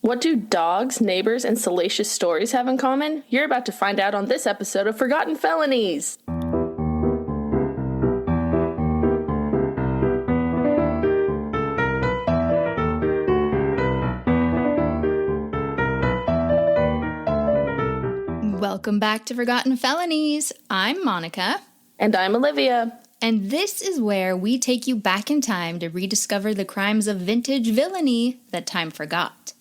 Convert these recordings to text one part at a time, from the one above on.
What do dogs, neighbors, and salacious stories have in common? You're about to find out on this episode of Forgotten Felonies. Welcome back to Forgotten Felonies. I'm Monica. And I'm Olivia. And this is where we take you back in time to rediscover the crimes of vintage villainy that time forgot.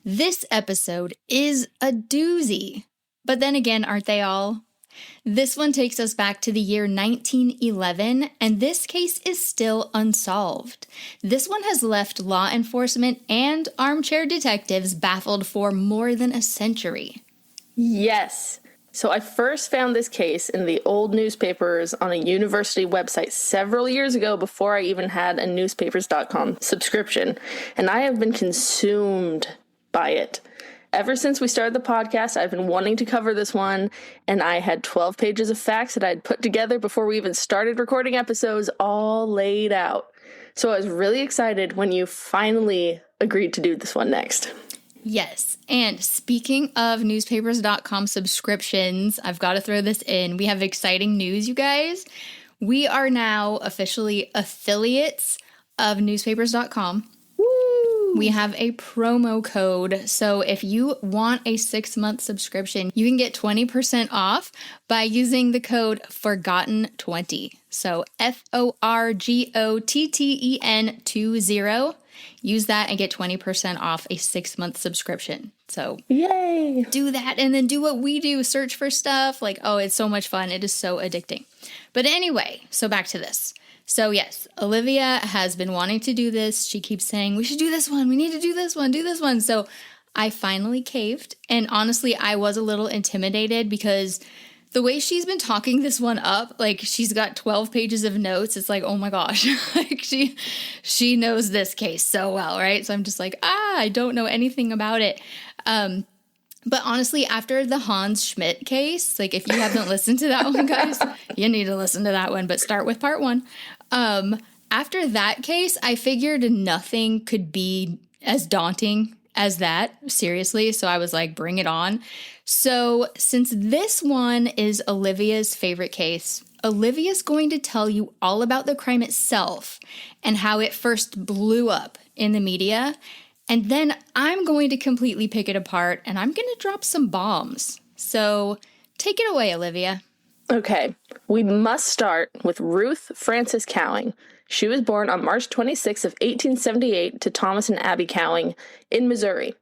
This episode is a doozy. But then again, aren't they all? This one takes us back to the year 1911, and this case is still unsolved. This one has left law enforcement and armchair detectives baffled for more than a century. Yes. So I first found this case in the old newspapers on a university website several years ago before I even had a newspapers.com subscription, and I have been consumed by it. Ever since we started the podcast, I've been wanting to cover this one, and I had 12 pages of facts that I'd put together before we even started recording episodes all laid out. So I was really excited when you finally agreed to do this one next. Yes, and speaking of newspapers.com subscriptions, I've got to throw this in. We have exciting news, you guys. We are now officially affiliates of newspapers.com. Woo! We have a promo code, so if you want a 6-month subscription, you can get 20% off by using the code FORGOTTEN20. So FORGOTTEN20. Use that and get 20% off a 6-month subscription. So yay! Do that and then do what we do. Search for stuff. It's so much fun. It is so addicting. But anyway, so back to this. So yes, Olivia has been wanting to do this. She keeps saying, we should do this one. We need to do this one. So I finally caved. And honestly, I was a little intimidated because the way she's been talking this one up, she's got 12 pages of notes. It's like, oh my gosh, she knows this case so well, right? So I'm just like, I don't know anything about it. But honestly, after the Hans Schmidt case, if you haven't listened to that one, guys, you need to listen to that one, but start with part 1. After that case, I figured nothing could be as daunting as that, seriously. So I was like, bring it on. So since this one is Olivia's favorite case, Olivia's going to tell you all about the crime itself and how it first blew up in the media. And then I'm going to completely pick it apart and I'm going to drop some bombs. So take it away, Olivia. Okay, we must start with Ruth Frances Cowing. She was born on March 26th of 1878 to Thomas and Abby Cowing in Missouri.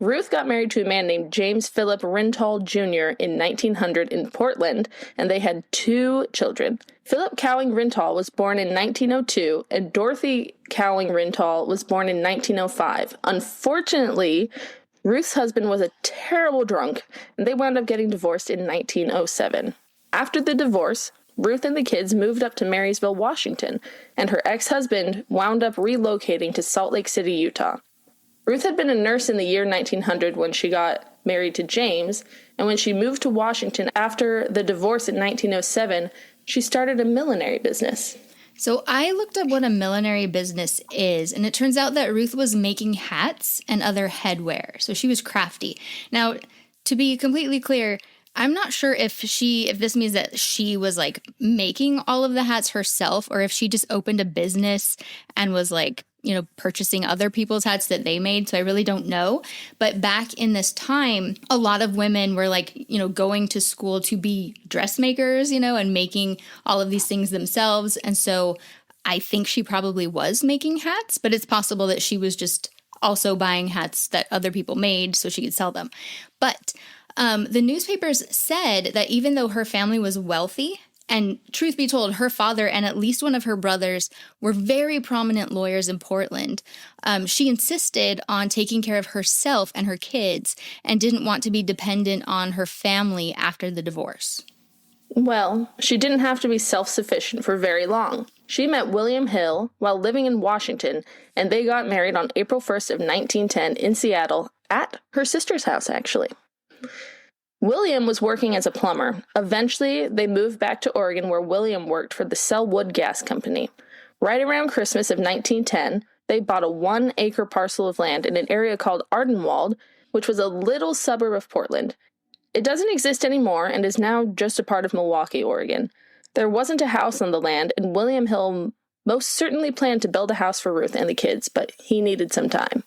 Ruth got married to a man named James Philip Rintoul Jr. in 1900 in Portland, and they had 2 children. Philip Cowing Rintoul was born in 1902, and Dorothy Cowing Rintoul was born in 1905. Unfortunately, Ruth's husband was a terrible drunk, and they wound up getting divorced in 1907. After the divorce, Ruth and the kids moved up to Marysville, Washington, and her ex-husband wound up relocating to Salt Lake City, Utah. Ruth had been a nurse in the year 1900 when she got married to James, and when she moved to Washington after the divorce in 1907, she started a millinery business. So I looked up what a millinery business is, and it turns out that Ruth was making hats and other headwear, so she was crafty. Now, to be completely clear, I'm not sure if this means that she was making all of the hats herself or if she just opened a business and was purchasing other people's hats that they made. So I really don't know. But back in this time, a lot of women were going to school to be dressmakers, and making all of these things themselves. And so I think she probably was making hats, but it's possible that she was just also buying hats that other people made so she could sell them. But the newspapers said that even though her family was wealthy, and truth be told, her father and at least one of her brothers were very prominent lawyers in Portland, she insisted on taking care of herself and her kids and didn't want to be dependent on her family after the divorce. Well, she didn't have to be self-sufficient for very long. She met William Hill while living in Washington, and they got married on April 1st of 1910 in Seattle at her sister's house, actually. William was working as a plumber. Eventually, they moved back to Oregon where William worked for the Selwood Gas Company. Right around Christmas of 1910, they bought a 1-acre parcel of land in an area called Ardenwald, which was a little suburb of Portland. It doesn't exist anymore and is now just a part of Milwaukee, Oregon. There wasn't a house on the land, and William Hill most certainly planned to build a house for Ruth and the kids, but he needed some time.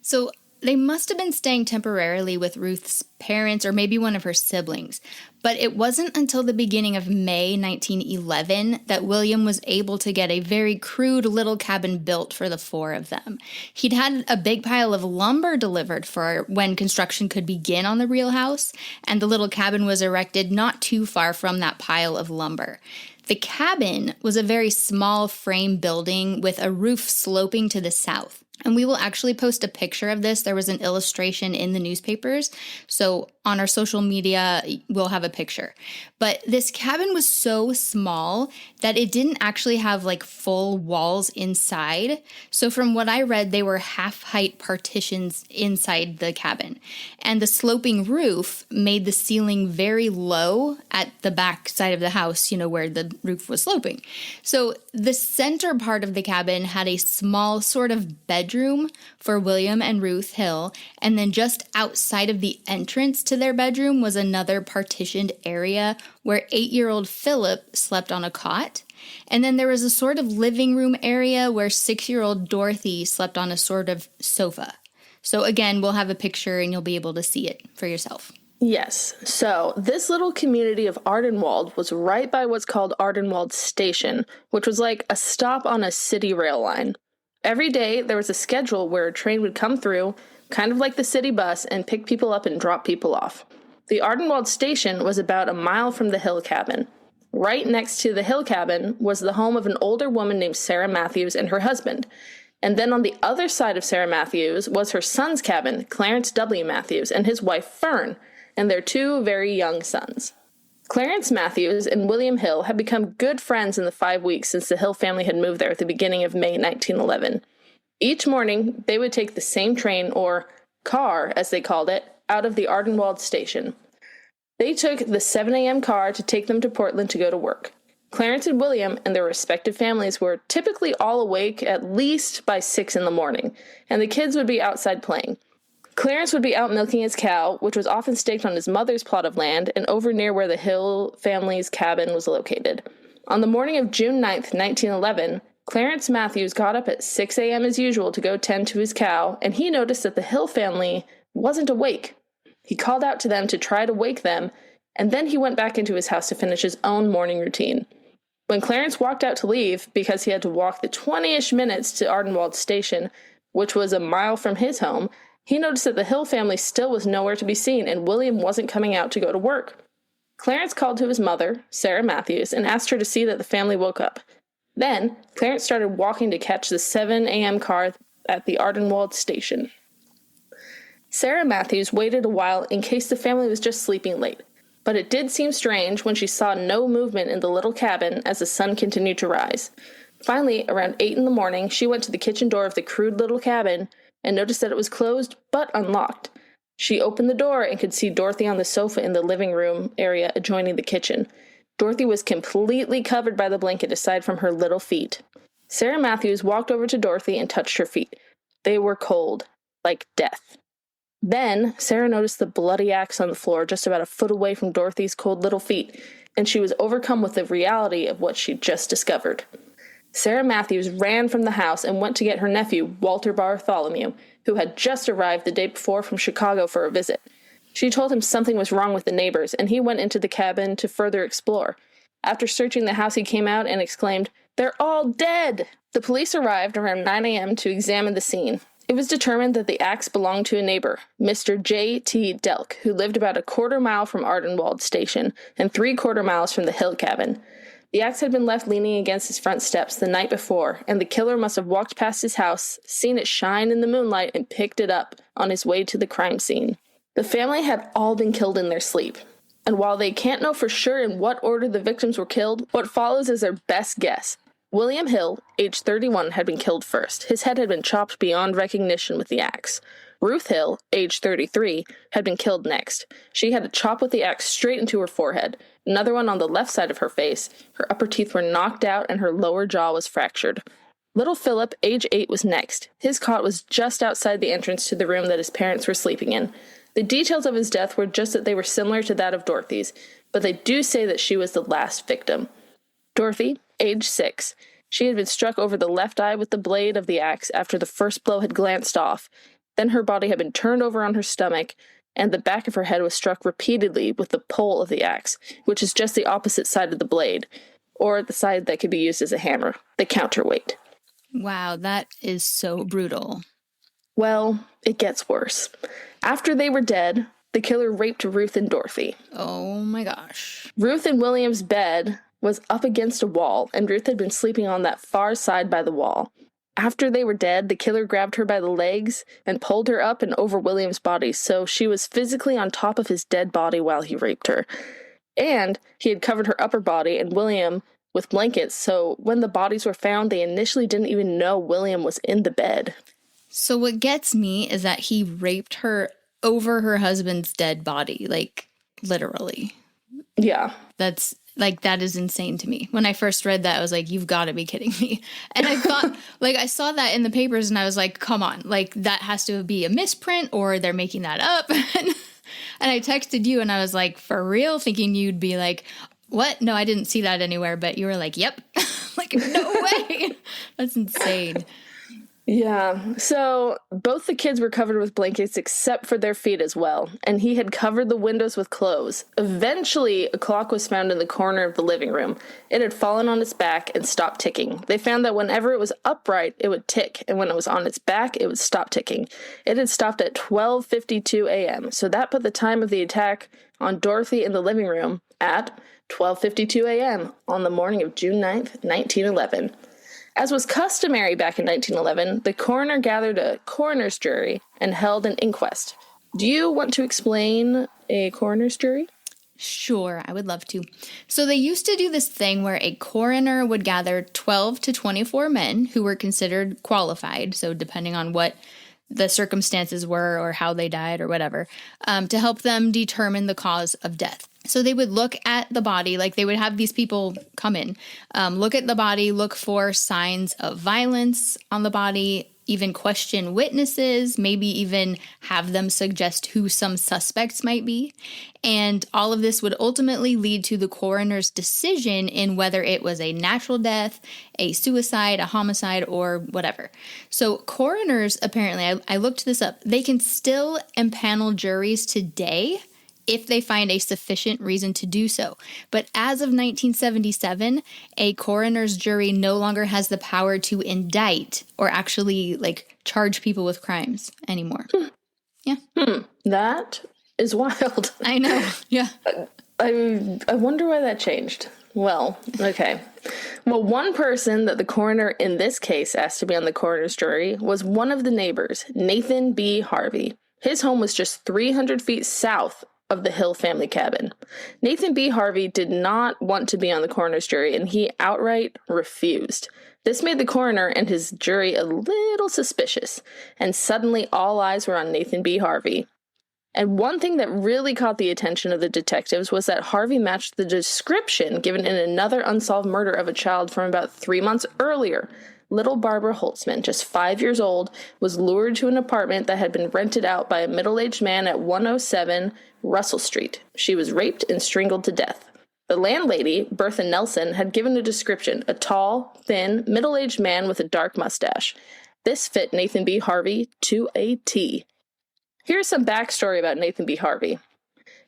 So they must have been staying temporarily with Ruth's parents or maybe one of her siblings. But it wasn't until the beginning of May 1911 that William was able to get a very crude little cabin built for the 4 of them. He'd had a big pile of lumber delivered for when construction could begin on the real house, and the little cabin was erected not too far from that pile of lumber. The cabin was a very small frame building with a roof sloping to the south. And we will actually post a picture of this. There was an illustration in the newspapers. So on our social media, we'll have a picture. But this cabin was so small that it didn't actually have like full walls inside. So from what I read, they were half-height partitions inside the cabin. And the sloping roof made the ceiling very low at the back side of the house, where the roof was sloping. So the center part of the cabin had a small sort of bedroom for William and Ruth Hill, and then just outside of the entrance to their bedroom was another partitioned area where 8-year-old Philip slept on a cot. And then there was a sort of living room area where 6-year-old Dorothy slept on a sort of sofa. So again, we'll have a picture and you'll be able to see it for yourself. Yes, so this little community of Ardenwald was right by what's called Ardenwald Station, which was like a stop on a city rail line. Every day, there was a schedule where a train would come through, kind of like the city bus, and pick people up and drop people off. The Ardenwald Station was about a mile from the Hill cabin. Right next to the Hill cabin was the home of an older woman named Sarah Matthews and her husband. And then on the other side of Sarah Matthews was her son's cabin, Clarence W. Matthews, and his wife Fern, and their 2 very young sons. Clarence Matthews and William Hill had become good friends in the 5 weeks since the Hill family had moved there at the beginning of May 1911. Each morning, they would take the same train, or car, as they called it, out of the Ardenwald Station. They took the 7 a.m. car to take them to Portland to go to work. Clarence and William and their respective families were typically all awake at least by 6 in the morning, and the kids would be outside playing. Clarence would be out milking his cow, which was often staked on his mother's plot of land and over near where the Hill family's cabin was located. On the morning of June 9th, 1911, Clarence Matthews got up at 6 a.m. as usual to go tend to his cow, and he noticed that the Hill family wasn't awake. He called out to them to try to wake them, and then he went back into his house to finish his own morning routine. When Clarence walked out to leave, because he had to walk the 20-ish minutes to Ardenwald Station, which was a mile from his home, he noticed that the Hill family still was nowhere to be seen, and William wasn't coming out to go to work. Clarence called to his mother, Sarah Matthews, and asked her to see that the family woke up. Then, Clarence started walking to catch the 7 a.m. car at the Ardenwald Station. Sarah Matthews waited a while in case the family was just sleeping late, but it did seem strange when she saw no movement in the little cabin as the sun continued to rise. Finally, around 8 in the morning, she went to the kitchen door of the crude little cabin and noticed that it was closed but unlocked. She opened the door and could see Dorothy on the sofa in the living room area adjoining the kitchen. Dorothy was completely covered by the blanket aside from her little feet. Sarah Matthews walked over to Dorothy and touched her feet. They were cold, like death. Then, Sarah noticed the bloody axe on the floor just about a foot away from Dorothy's cold little feet, and she was overcome with the reality of what she'd just discovered. Sarah Matthews ran from the house and went to get her nephew, Walter Bartholomew, who had just arrived the day before from Chicago for a visit. She told him something was wrong with the neighbors, and he went into the cabin to further explore. After searching the house, he came out and exclaimed, "They're all dead!" The police arrived around 9 a.m. to examine the scene. It was determined that the axe belonged to a neighbor, Mr. J.T. Delk, who lived about a quarter mile from Ardenwald Station and 3/4 miles from the Hill cabin. The axe had been left leaning against his front steps the night before, and the killer must have walked past his house, seen it shine in the moonlight, and picked it up on his way to the crime scene. The family had all been killed in their sleep, and while they can't know for sure in what order the victims were killed, what follows is their best guess. William Hill, age 31, had been killed first. His head had been chopped beyond recognition with the axe. Ruth Hill, age 33, had been killed next. She had a chop with the axe straight into her forehead, another one on the left side of her face. Her upper teeth were knocked out and her lower jaw was fractured. Little Philip, age 8, was next. His cot was just outside the entrance to the room that his parents were sleeping in. The details of his death were just that they were similar to that of Dorothy's, but they do say that she was the last victim. Dorothy, age 6. She had been struck over the left eye with the blade of the axe after the first blow had glanced off. Then her body had been turned over on her stomach, and the back of her head was struck repeatedly with the pole of the axe, which is just the opposite side of the blade, or the side that could be used as a hammer, the counterweight. Wow, that is so brutal. Well, it gets worse. After they were dead, the killer raped Ruth and Dorothy. Oh my gosh. Ruth and William's bed was up against a wall, and Ruth had been sleeping on that far side by the wall. After they were dead, the killer grabbed her by the legs and pulled her up and over William's body, so she was physically on top of his dead body while he raped her. And he had covered her upper body and William with blankets, so when the bodies were found, they initially didn't even know William was in the bed. So what gets me is that he raped her over her husband's dead body, like, literally. Yeah. That is insane to me. When I first read that, I was like, you've got to be kidding me. And I thought, I saw that in the papers and I was like, come on, that has to be a misprint or they're making that up. And I texted you and I was like, for real? Thinking you'd be like, what? No, I didn't see that anywhere. But you were like, yep. No way. That's insane. Yeah, so both the kids were covered with blankets except for their feet as well, and he had covered the windows with clothes. Eventually, a clock was found in the corner of the living room. It had fallen on its back and stopped ticking. They found that whenever it was upright, it would tick, and when it was on its back, it would stop ticking. It had stopped at 12:52 a.m., so that put the time of the attack on Dorothy in the living room at 12:52 a.m. on the morning of June 9th, 1911. As was customary back in 1911, the coroner gathered a coroner's jury and held an inquest. Do you want to explain a coroner's jury? Sure, I would love to. So they used to do this thing where a coroner would gather 12 to 24 men who were considered qualified, so depending on what the circumstances were or how they died or whatever, to help them determine the cause of death. So they would look at the body, they would have these people come in, look at the body, look for signs of violence on the body, even question witnesses, maybe even have them suggest who some suspects might be. And all of this would ultimately lead to the coroner's decision in whether it was a natural death, a suicide, a homicide, or whatever. So coroners, apparently, I looked this up, they can still impanel juries today if they find a sufficient reason to do so. But as of 1977, a coroner's jury no longer has the power to indict or actually, charge people with crimes anymore. Yeah. That is wild. I know. Yeah. I wonder why that changed. Well, okay. Well, one person that the coroner in this case asked to be on the coroner's jury was one of the neighbors, Nathan B. Harvey. His home was just 300 feet south of the Hill family cabin. Nathan B. Harvey did not want to be on the coroner's jury, and he outright refused. This made the coroner and his jury a little suspicious, and suddenly all eyes were on Nathan B. Harvey. And one thing that really caught the attention of the detectives was that Harvey matched the description given in another unsolved murder of a child from about 3 months earlier. Little Barbara Holtzman, just 5 years old, was lured to an apartment that had been rented out by a middle-aged man at 107 Russell Street. She was raped and strangled to death. The landlady, Bertha Nelson, had given a description, a tall, thin, middle-aged man with a dark mustache. This fit Nathan B. Harvey to a T. Here's some backstory about Nathan B. Harvey.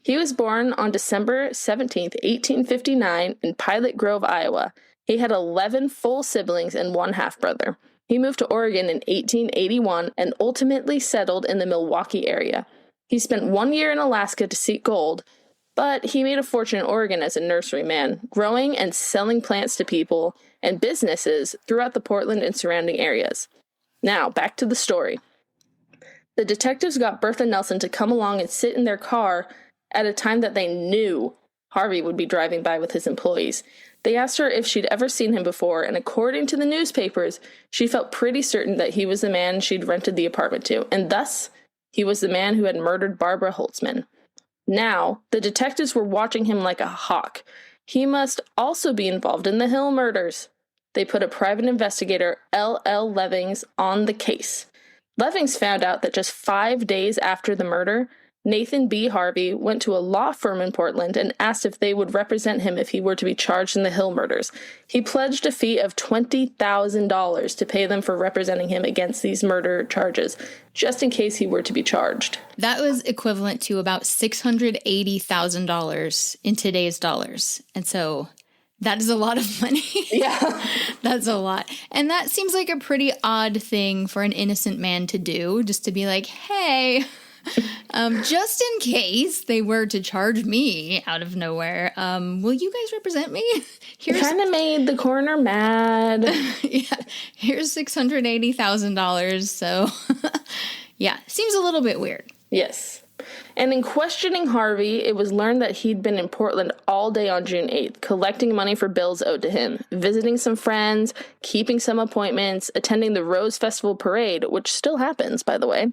He was born on December 17, 1859, in Pilot Grove, Iowa. He had 11 full siblings and one half-brother. He moved to Oregon in 1881 and ultimately settled in the Milwaukee area. He spent 1 year in Alaska to seek gold, but he made a fortune in Oregon as a nurseryman, growing and selling plants to people and businesses throughout the Portland and surrounding areas. Now, back to the story. The detectives got Bertha Nelson to come along and sit in their car at a time that they knew Harvey would be driving by with his employees. They asked her if she'd ever seen him before, and according to the newspapers, she felt pretty certain that he was the man she'd rented the apartment to, and thus, he was the man who had murdered Barbara Holtzman. Now, the detectives were watching him like a hawk. He must also be involved in the Hill murders. They put a private investigator, L.L. Levings, on the case. Levings found out that just 5 days after the murder, Nathan B. Harvey went to a law firm in Portland and asked if they would represent him if he were to be charged in the Hill murders. He pledged a fee of $20,000 to pay them for representing him against these murder charges, just in case he were to be charged. That was equivalent to about $680,000 in today's dollars. And so that is a lot of money. Yeah. That's a lot. And that seems like a pretty odd thing for an innocent man to do, just to be like, hey, just in case they were to charge me out of nowhere, will you guys represent me? Kind of made the coroner mad. Yeah, here's $680,000. So, yeah, seems a little bit weird. Yes. And in questioning Harvey, it was learned that he'd been in Portland all day on June 8th, collecting money for bills owed to him, visiting some friends, keeping some appointments, attending the Rose Festival Parade, which still happens, by the way.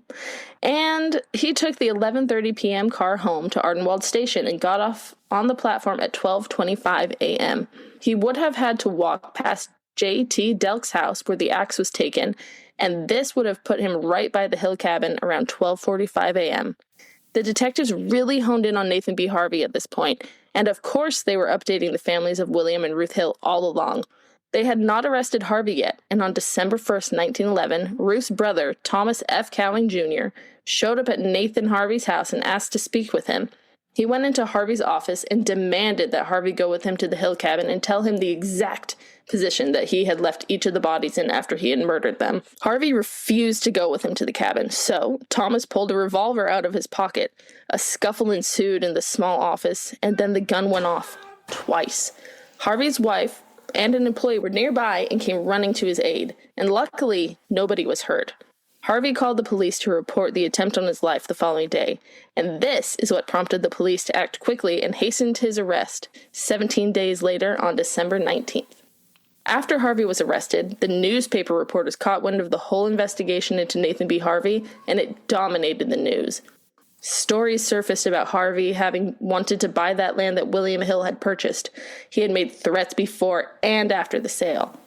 And he took the 11:30 p.m. car home to Ardenwald Station and got off on the platform at 12:25 a.m. He would have had to walk past J.T. Delk's house where the axe was taken, and this would have put him right by the Hill cabin around 12:45 a.m. The detectives really honed in on Nathan B. Harvey at this point, and of course they were updating the families of William and Ruth Hill all along. They had not arrested Harvey yet, and on December 1st, 1911, Ruth's brother, Thomas F. Cowing Jr., showed up at Nathan Harvey's house and asked to speak with him. He went into Harvey's office and demanded that Harvey go with him to the Hill cabin and tell him the exact position that he had left each of the bodies in after he had murdered them. Harvey refused to go with him to the cabin, so Thomas pulled a revolver out of his pocket. A scuffle ensued in the small office, and then the gun went off twice. Harvey's wife and an employee were nearby and came running to his aid, and luckily, nobody was hurt. Harvey called the police to report the attempt on his life the following day, and this is what prompted the police to act quickly and hastened his arrest 17 days later on December 19th. After Harvey was arrested, the newspaper reporters caught wind of the whole investigation into Nathan B. Harvey, and it dominated the news. Stories surfaced about Harvey having wanted to buy that land that William Hill had purchased. He had made threats before and after the sale.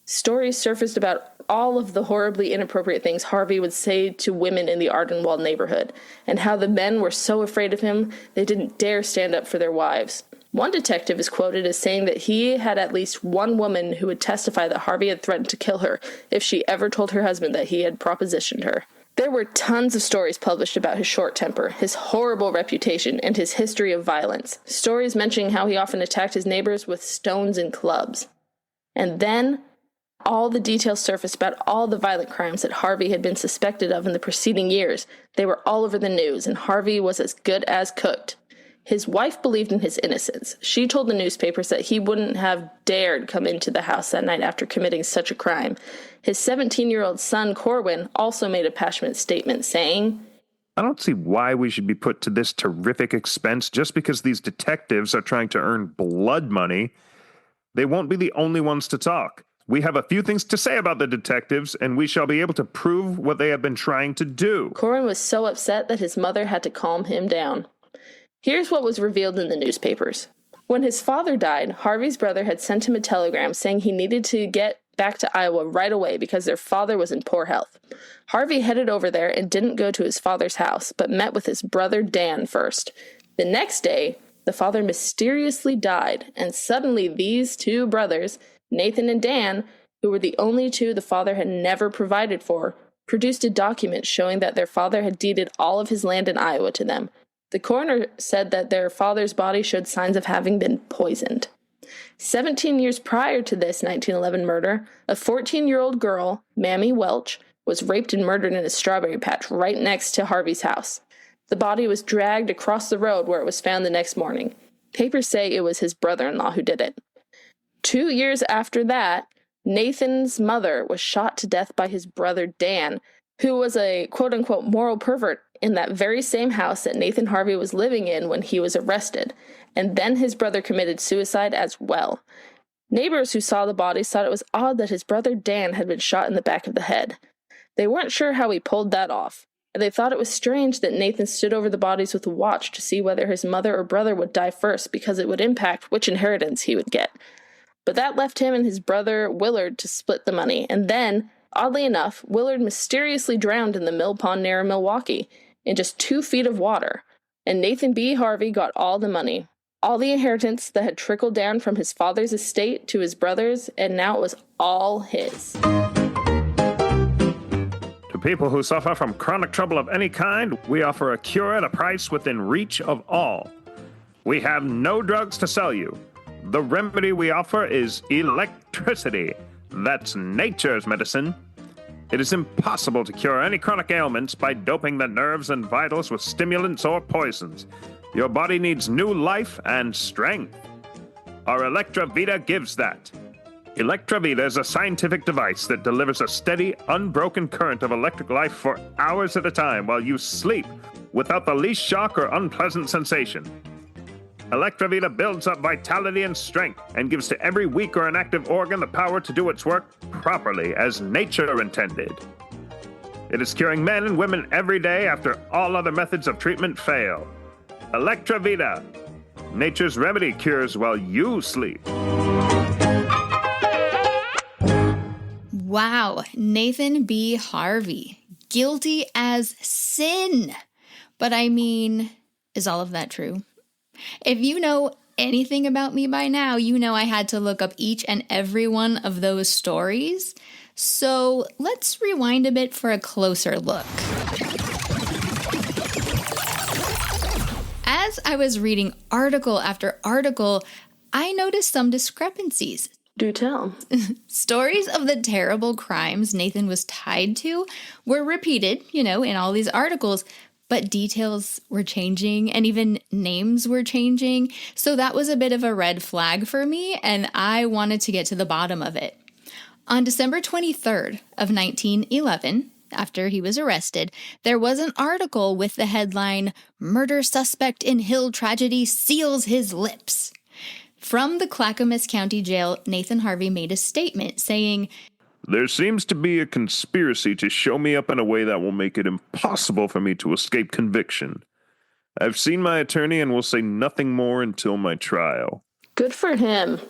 Stories surfaced about all of the horribly inappropriate things Harvey would say to women in the Ardenwald neighborhood, and how the men were so afraid of him they didn't dare stand up for their wives. One detective is quoted as saying that he had at least one woman who would testify that Harvey had threatened to kill her if she ever told her husband that he had propositioned her. There were tons of stories published about his short temper, his horrible reputation, and his history of violence. Stories mentioning how he often attacked his neighbors with stones and clubs. And then, all the details surfaced about all the violent crimes that Harvey had been suspected of in the preceding years. They were all over the news, and Harvey was as good as cooked. His wife believed in his innocence. She told the newspapers that he wouldn't have dared come into the house that night after committing such a crime. His 17-year-old son, Corwin, also made a passionate statement saying, I don't see why we should be put to this terrific expense just because these detectives are trying to earn blood money. They won't be the only ones to talk. We have a few things to say about the detectives, and we shall be able to prove what they have been trying to do. Corwin was so upset that his mother had to calm him down. Here's what was revealed in the newspapers. When his father died, Harvey's brother had sent him a telegram saying he needed to get back to Iowa right away because their father was in poor health. Harvey headed over there and didn't go to his father's house, but met with his brother Dan first. The next day, the father mysteriously died, and suddenly these two brothers, Nathan and Dan, who were the only two the father had never provided for, produced a document showing that their father had deeded all of his land in Iowa to them. The coroner said that their father's body showed signs of having been poisoned. 17 years prior to this 1911 murder, a 14-year-old girl, Mamie Welch, was raped and murdered in a strawberry patch right next to Harvey's house. The body was dragged across the road where it was found the next morning. Papers say it was his brother-in-law who did it. 2 years after that, Nathan's mother was shot to death by his brother Dan, who was a quote-unquote moral pervert in that very same house that Nathan Harvey was living in when he was arrested, and then his brother committed suicide as well. Neighbors who saw the bodies thought it was odd that his brother Dan had been shot in the back of the head. They weren't sure how he pulled that off, and they thought it was strange that Nathan stood over the bodies with a watch to see whether his mother or brother would die first because it would impact which inheritance he would get. but that left him and his brother Willard to split the money. And then, oddly enough, Willard mysteriously drowned in the mill pond near Milwaukee in just 2 feet of water. And Nathan B. Harvey got all the money, all the inheritance that had trickled down from his father's estate to his brothers, and now it was all his. To people who suffer from chronic trouble of any kind, we offer a cure at a price within reach of all. We have no drugs to sell you. The remedy we offer is electricity. That's nature's medicine. It is impossible to cure any chronic ailments by doping the nerves and vitals with stimulants or poisons. Your body needs new life and strength. Our Electravita gives that. Electravita is a scientific device that delivers a steady, unbroken current of electric life for hours at a time while you sleep, without the least shock or unpleasant sensation. Electravita builds up vitality and strength and gives to every weak or inactive organ the power to do its work properly as nature intended. It is curing men and women every day after all other methods of treatment fail. Electravita. Nature's remedy cures while you sleep. Wow, Nathan B. Harvey. Guilty as sin. But I mean, is all of that true? If you know anything about me by now, you know I had to look up each and every one of those stories. So let's rewind a bit for a closer look. As I was reading article after article, I noticed some discrepancies. Do tell. Stories of the terrible crimes Nathan was tied to were repeated, in all these articles, but details were changing and even names were changing. So that was a bit of a red flag for me, and I wanted to get to the bottom of it. On December 23rd of 1911, after he was arrested, there was an article with the headline, "Murder Suspect in Hill Tragedy Seals His Lips." From the Clackamas County Jail, Nathan Harvey made a statement saying, There seems to be a conspiracy to show me up in a way that will make it impossible for me to escape conviction. I've seen my attorney and will say nothing more until my trial. Good for him.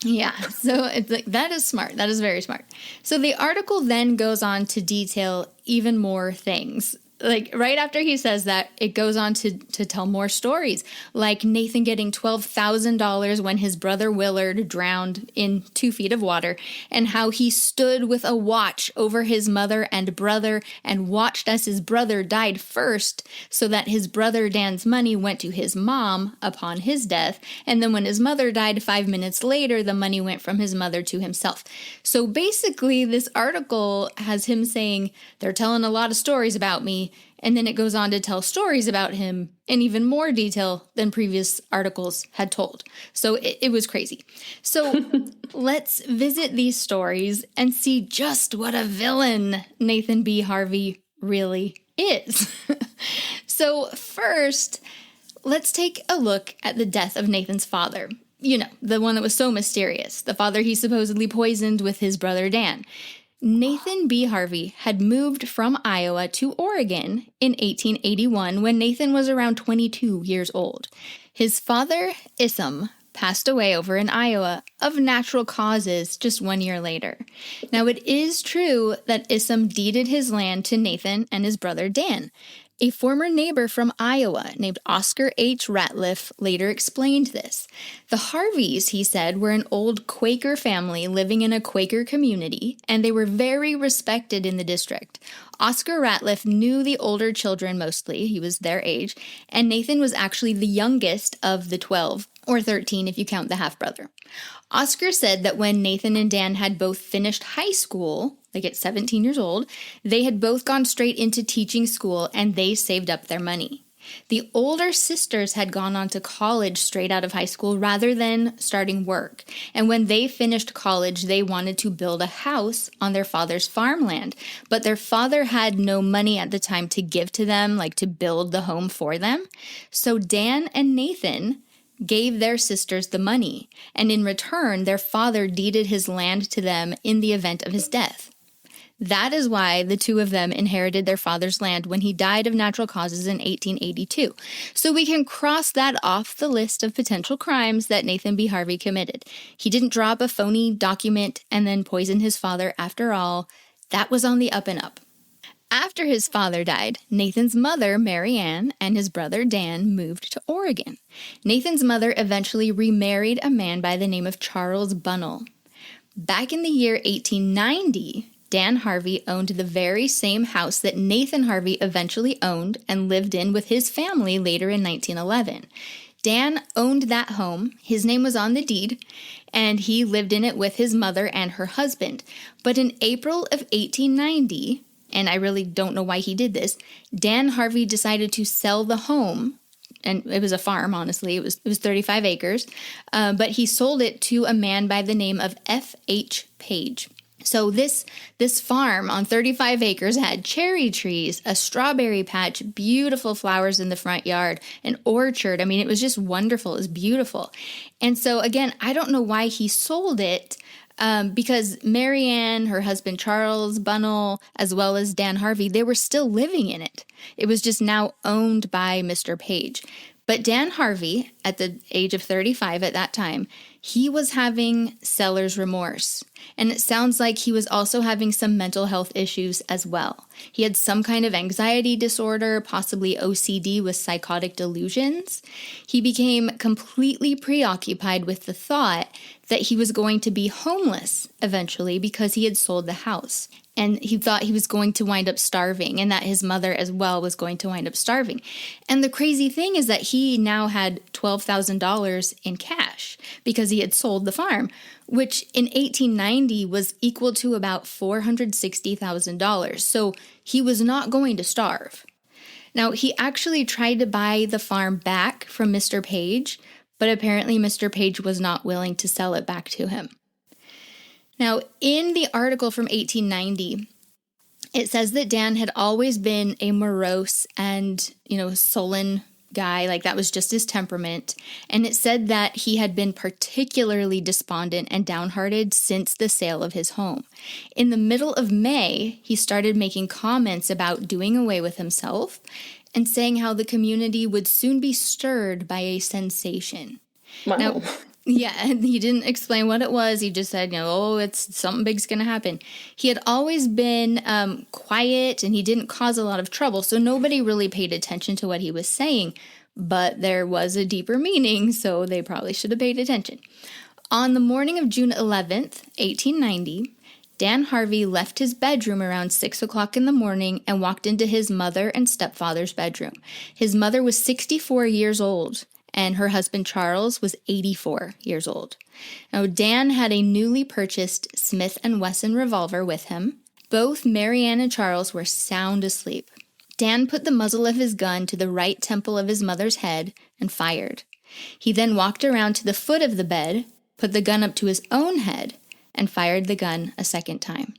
Yeah, so it's like, that is smart. That is very smart. So the article then goes on to detail even more things. Like right after he says that, it goes on to tell more stories, like Nathan getting $12,000 when his brother Willard drowned in 2 feet of water, and how he stood with a watch over his mother and brother and watched as his brother died first, so that his brother Dan's money went to his mom upon his death, and then when his mother died 5 minutes later, the money went from his mother to himself. So basically, this article has him saying, they're telling a lot of stories about me. And then it goes on to tell stories about him in even more detail than previous articles had told. So it was crazy. So let's visit these stories and see just what a villain Nathan B. Harvey really is. So first, let's take a look at the death of Nathan's father. The one that was so mysterious. The father he supposedly poisoned with his brother Dan. Nathan B. Harvey had moved from Iowa to Oregon in 1881 when Nathan was around 22 years old. His father, Issam, passed away over in Iowa of natural causes just 1 year later. Now, it is true that Issam deeded his land to Nathan and his brother Dan. A former neighbor from Iowa named Oscar H. Ratliff later explained this. The Harveys, he said, were an old Quaker family living in a Quaker community, and they were very respected in the district. Oscar Ratliff knew the older children mostly, he was their age, and Nathan was actually the youngest of the 12, or 13 if you count the half-brother. Oscar said that when Nathan and Dan had both finished high school, like at 17 years old, they had both gone straight into teaching school and they saved up their money. The older sisters had gone on to college straight out of high school rather than starting work. And when they finished college, they wanted to build a house on their father's farmland. But their father had no money at the time to give to them, like to build the home for them. So Dan and Nathan gave their sisters the money, and in return, their father deeded his land to them in the event of his death. That is why the two of them inherited their father's land when he died of natural causes in 1882. So we can cross that off the list of potential crimes that Nathan B. Harvey committed. He didn't drop a phony document and then poison his father after all. That was on the up and up. After his father died, Nathan's mother, Mary Ann, and his brother Dan moved to Oregon. Nathan's mother eventually remarried a man by the name of Charles Bunnell. Back in the year 1890, Dan Harvey owned the very same house that Nathan Harvey eventually owned and lived in with his family later in 1911. Dan owned that home, his name was on the deed, and he lived in it with his mother and her husband. But in April of 1890, and I really don't know why he did this, Dan Harvey decided to sell the home, and it was a farm, honestly, it was 35 acres, but he sold it to a man by the name of F.H. Page. So this farm on 35 acres had cherry trees, a strawberry patch, beautiful flowers in the front yard, an orchard. I mean, it was just wonderful. It was beautiful. And so again, I don't know why he sold it, because Mary Ann, her husband Charles Bunnell, as well as Dan Harvey, they were still living in it. It was just now owned by Mr. Page. But Dan Harvey, at the age of 35 at that time, he was having seller's remorse. And it sounds like he was also having some mental health issues as well. He had some kind of anxiety disorder, possibly OCD with psychotic delusions. He became completely preoccupied with the thought that he was going to be homeless eventually because he had sold the house. And he thought he was going to wind up starving and that his mother as well was going to wind up starving. And the crazy thing is that he now had $12,000 in cash because he had sold the farm, which in 1890 was equal to about $460,000. So he was not going to starve. Now, he actually tried to buy the farm back from Mr. Page, but apparently Mr. Page was not willing to sell it back to him. Now, in the article from 1890, it says that Dan had always been a morose and, sullen guy. Like, that was just his temperament. And it said that he had been particularly despondent and downhearted since the sale of his home. In the middle of May, he started making comments about doing away with himself and saying how the community would soon be stirred by a sensation. Wow. Now, yeah, he didn't explain what it was. He just said, it's something big's going to happen. He had always been quiet and he didn't cause a lot of trouble. So nobody really paid attention to what he was saying. But there was a deeper meaning, so they probably should have paid attention. On the morning of June 11th, 1890, Dan Harvey left his bedroom around 6 o'clock in the morning and walked into his mother and stepfather's bedroom. His mother was 64 years old. And her husband, Charles, was 84 years old. Now, Dan had a newly purchased Smith & Wesson revolver with him. Both Mary Ann and Charles were sound asleep. Dan put the muzzle of his gun to the right temple of his mother's head and fired. He then walked around to the foot of the bed, put the gun up to his own head, and fired the gun a second time.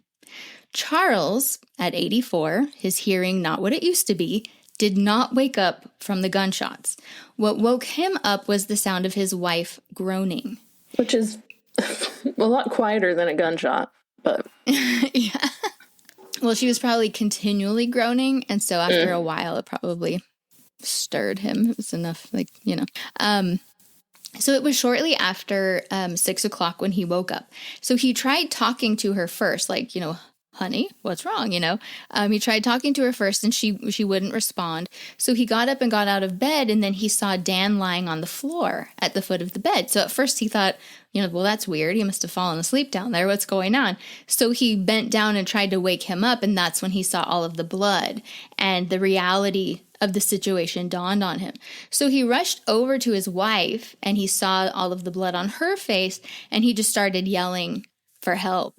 Charles, at 84, his hearing not what it used to be, did not wake up from the gunshots. What woke him up was the sound of his wife groaning. Which is a lot quieter than a gunshot, but... Yeah. Well, she was probably continually groaning, and so after a while, it probably stirred him. It was enough, So it was shortly after 6 o'clock when he woke up. So he tried talking to her first, honey, what's wrong? He tried talking to her first and she wouldn't respond. So he got up and got out of bed, and then he saw Dan lying on the floor at the foot of the bed. So at first he thought, well, that's weird. He must have fallen asleep down there. What's going on? So he bent down and tried to wake him up. And that's when he saw all of the blood, and the reality of the situation dawned on him. So he rushed over to his wife and he saw all of the blood on her face, and he just started yelling for help.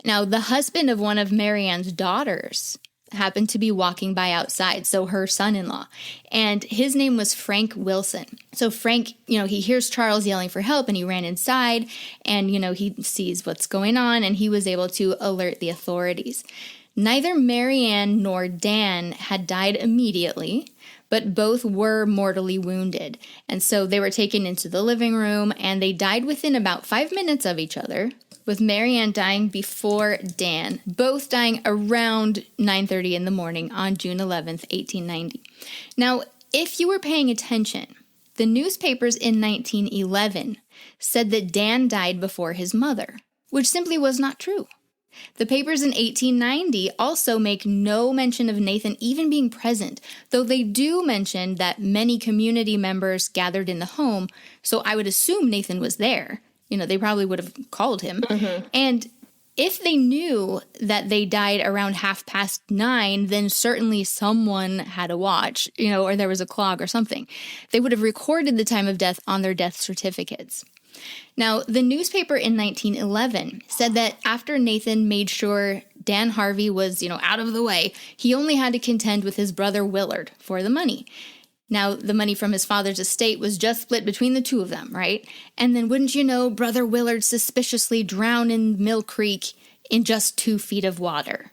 Now, the husband of one of Mary Ann's daughters happened to be walking by outside, so her son-in-law, and his name was Frank Wilson. So Frank, he hears Charles yelling for help, and he ran inside, and, he sees what's going on, and he was able to alert the authorities. Neither Mary Ann nor Dan had died immediately, but both were mortally wounded. And so they were taken into the living room, and they died within about 5 minutes of each other. with Marianne dying before Dan, both dying around 9:30 in the morning on June 11th, 1890. Now, if you were paying attention, the newspapers in 1911 said that Dan died before his mother, which simply was not true. The papers in 1890 also make no mention of Nathan even being present, though they do mention that many community members gathered in the home, so I would assume Nathan was there. You know, they probably would have called him. Mm-hmm. And if they knew that they died around 9:30, then certainly someone had a watch, you know, or there was a clock or something. They would have recorded the time of death on their death certificates. Now, the newspaper in 1911 said that after Nathan made sure Dan Harvey was, out of the way, he only had to contend with his brother Willard for the money. Now, the money from his father's estate was just split between the two of them, right? And then, wouldn't you know, Brother Willard suspiciously drowned in Mill Creek in just 2 feet of water.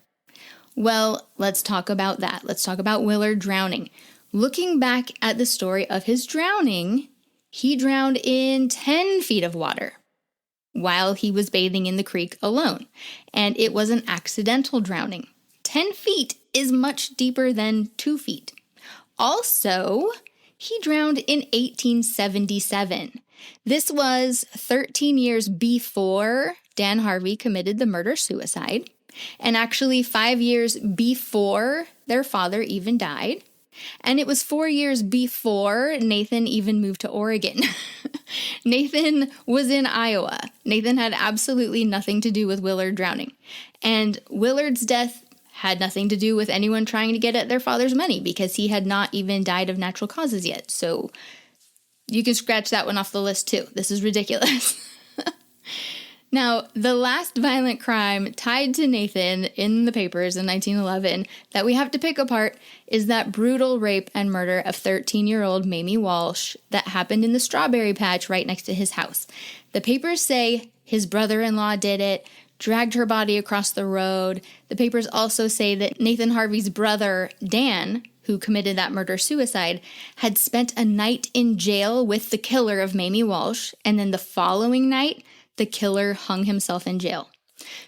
Well, let's talk about that. Let's talk about Willard drowning. Looking back at the story of his drowning, he drowned in 10 feet of water while he was bathing in the creek alone. And it was an accidental drowning. 10 feet is much deeper than 2 feet. Also, he drowned in 1877. This was 13 years before Dan Harvey committed the murder-suicide, and actually 5 years before their father even died. And it was 4 years before Nathan even moved to Oregon. Nathan was in Iowa. Nathan had absolutely nothing to do with Willard drowning. And Willard's death had nothing to do with anyone trying to get at their father's money because he had not even died of natural causes yet. So you can scratch that one off the list too. This is ridiculous. Now, the last violent crime tied to Nathan in the papers in 1911 that we have to pick apart is that brutal rape and murder of 13-year-old Mamie Walsh that happened in the strawberry patch right next to his house. The papers say his brother-in-law did it, dragged her body across the road. The papers also say that Nathan Harvey's brother, Dan, who committed that murder-suicide, had spent a night in jail with the killer of Mamie Walsh, and then the following night, the killer hung himself in jail.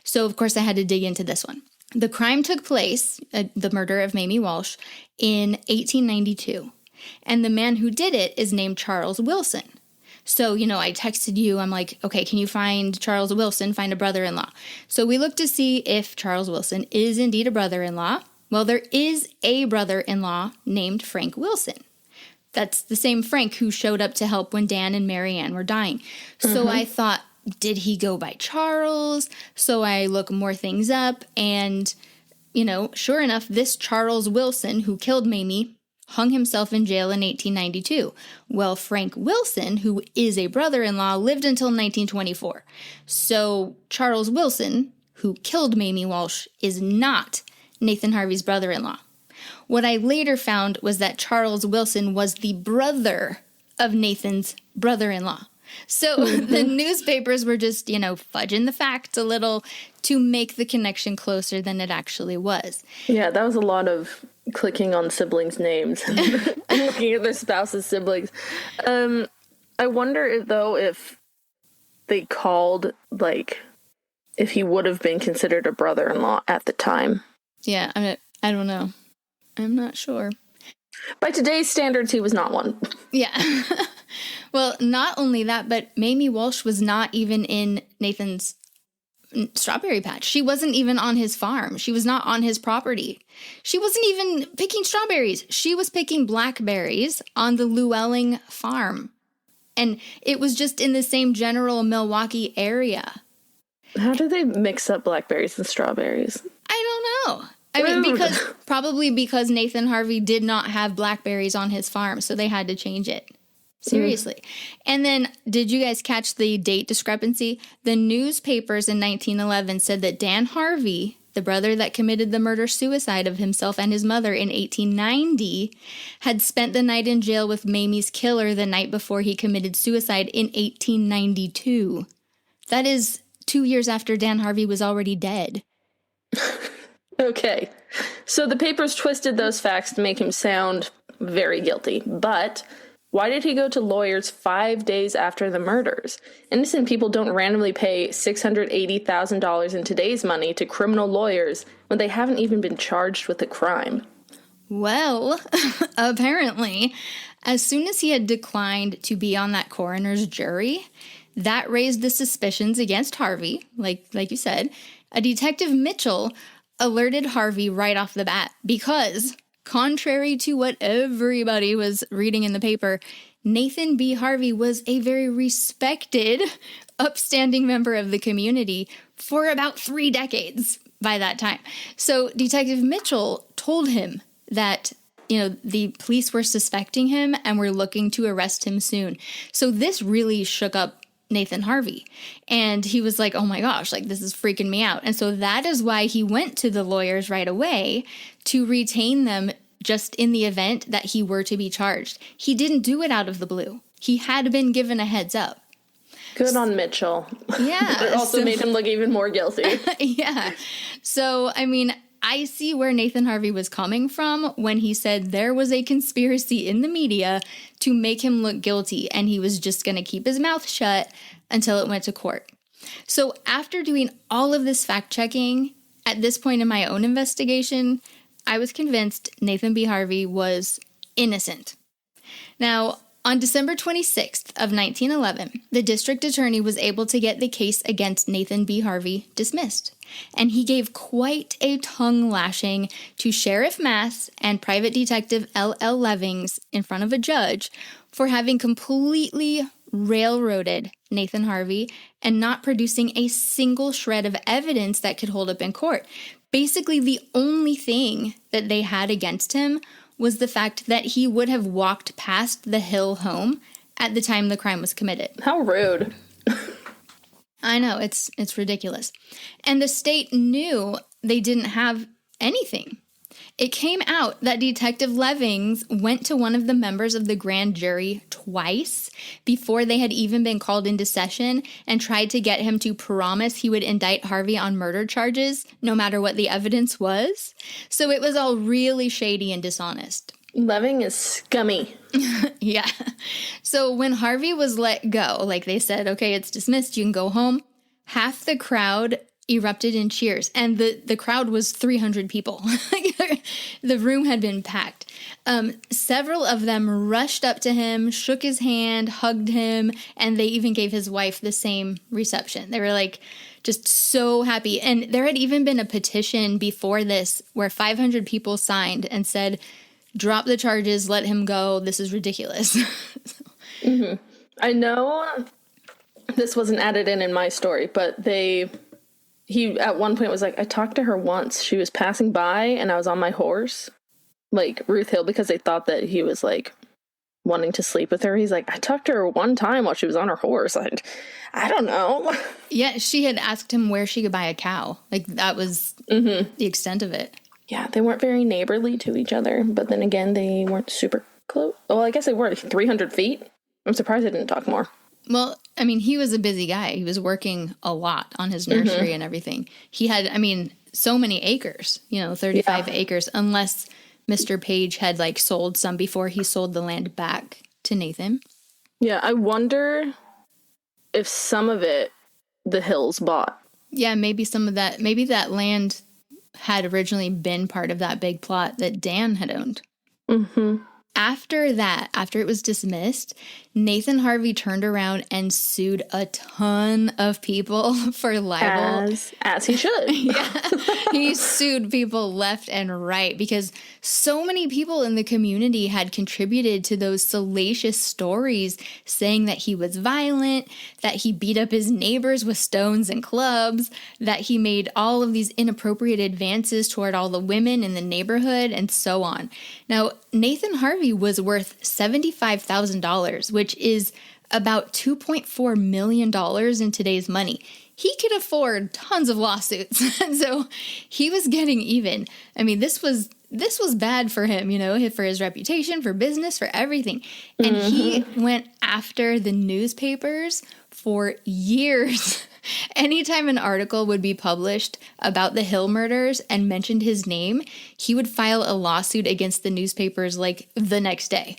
So, of course, I had to dig into this one. The crime took place, the murder of Mamie Walsh, in 1892. And the man who did it is named Charles Wilson. So, I texted you. I'm like, okay, can you find Charles Wilson, find a brother-in-law? So we looked to see if Charles Wilson is indeed a brother-in-law. Well, there is a brother-in-law named Frank Wilson. That's the same Frank who showed up to help when Dan and Marianne were dying. So I thought, did he go by Charles? So I look more things up, and, sure enough, this Charles Wilson, who killed Mamie, hung himself in jail in 1892. Well, Frank Wilson, who is a brother-in-law, lived until 1924. So Charles Wilson, who killed Mamie Walsh, is not Nathan Harvey's brother-in-law. What I later found was that Charles Wilson was the brother of Nathan's brother-in-law. So the newspapers were just, fudging the facts a little to make the connection closer than it actually was. Yeah, that was a lot of clicking on siblings' names and looking at their spouse's siblings. I wonder, though, if they called, if he would have been considered a brother-in-law at the time. Yeah, I don't know. I'm not sure. By today's standards, he was not one. Yeah. Well, not only that, but Mamie Walsh was not even in Nathan's strawberry patch. She wasn't even on his farm. She was not on his property. She wasn't even picking strawberries. She was picking blackberries on the Llewellyn farm. And it was just in the same general Milwaukee area. How do they mix up blackberries and strawberries? I don't know. I mean, probably because Nathan Harvey did not have blackberries on his farm, so they had to change it. Seriously. And then, did you guys catch the date discrepancy? The newspapers in 1911 said that Dan Harvey, the brother that committed the murder-suicide of himself and his mother in 1890, had spent the night in jail with Mamie's killer the night before he committed suicide in 1892. That is 2 years after Dan Harvey was already dead. Okay. So the papers twisted those facts to make him sound very guilty, but Why did he go to lawyers 5 days after the murders? Innocent people don't randomly pay $680,000 in today's money to criminal lawyers when they haven't even been charged with a crime. Well, apparently, as soon as he had declined to be on that coroner's jury, that raised the suspicions against Harvey, like you said. A Detective Mitchell alerted Harvey right off the bat because, contrary to what everybody was reading in the paper, Nathan B. Harvey was a very respected, upstanding member of the community for about 3 decades by that time. So Detective Mitchell told him that, the police were suspecting him and were looking to arrest him soon. So this really shook up Nathan Harvey. And he was like, oh my gosh, this is freaking me out. And so that is why he went to the lawyers right away to retain them just in the event that he were to be charged. He didn't do it out of the blue. He had been given a heads up. Good on Mitchell. Yeah. It also made him look even more guilty. Yeah. So, I see where Nathan Harvey was coming from when he said there was a conspiracy in the media to make him look guilty, and he was just going to keep his mouth shut until it went to court. So after doing all of this fact-checking, at this point in my own investigation, I was convinced Nathan B. Harvey was innocent. Now, on December 26th of 1911, the district attorney was able to get the case against Nathan B. Harvey dismissed. And he gave quite a tongue lashing to Sheriff Mass and Private Detective L.L. Levings in front of a judge for having completely railroaded Nathan Harvey and not producing a single shred of evidence that could hold up in court. Basically, the only thing that they had against him was the fact that he would have walked past the Hill home at the time the crime was committed. How rude. I know, it's ridiculous. And the state knew they didn't have anything. It came out that Detective Levings went to one of the members of the grand jury twice before they had even been called into session and tried to get him to promise he would indict Harvey on murder charges, no matter what the evidence was. So it was all really shady and dishonest. Leving is scummy. Yeah. So when Harvey was let go, they said, okay, it's dismissed, you can go home, half the crowd erupted in cheers, and the crowd was 300 people. The room had been packed. Several of them rushed up to him, shook his hand, hugged him, and they even gave his wife the same reception. They were just so happy. And there had even been a petition before this where 500 people signed and said, drop the charges, let him go, this is ridiculous. Mm-hmm. I know this wasn't added in my story, but he at one point was like, I talked to her once. She was passing by and I was on my horse, Ruth Hill, because they thought that he was wanting to sleep with her. He's like, I talked to her one time while she was on her horse. I don't know. Yeah, she had asked him where she could buy a cow. That was the extent of it. Yeah, they weren't very neighborly to each other, but then again, they weren't super close. Well, I guess they were 300 feet. I'm surprised they didn't talk more. Well, he was a busy guy. He was working a lot on his nursery and everything. He had, so many acres, 35 acres, unless Mr. Page had sold some before he sold the land back to Nathan. Yeah, I wonder if some of it the Hills bought. Yeah, maybe that land had originally been part of that big plot that Dan had owned. Mm-hmm. After it was dismissed, Nathan Harvey turned around and sued a ton of people for libel. As he should. Yeah. He sued people left and right because so many people in the community had contributed to those salacious stories saying that he was violent, that he beat up his neighbors with stones and clubs, that he made all of these inappropriate advances toward all the women in the neighborhood, and so on. Now, Nathan Harvey was worth $75,000, which is about $2.4 million in today's money. He could afford tons of lawsuits, and so he was getting even. This was bad for him, for his reputation, for business, for everything. And he went after the newspapers for years. Anytime an article would be published about the Hill murders and mentioned his name, he would file a lawsuit against the newspapers the next day.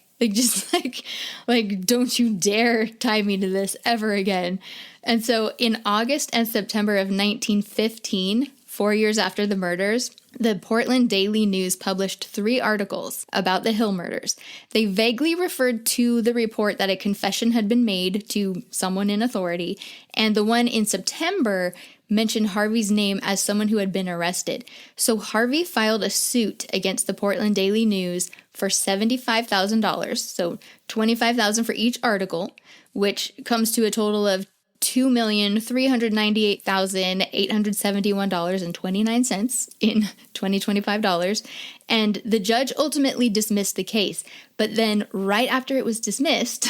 Like, don't you dare tie me to this ever again. And so in August and September of 1915, 4 years after the murders, the Portland Daily News published 3 articles about the Hill murders. They vaguely referred to the report that a confession had been made to someone in authority, and the one in September mentioned Harvey's name as someone who had been arrested. So Harvey filed a suit against the Portland Daily News for $75,000, so $25,000 for each article, which comes to a total of $2,398,871.29 in 2025 dollars. And the judge ultimately dismissed the case. But then right after it was dismissed,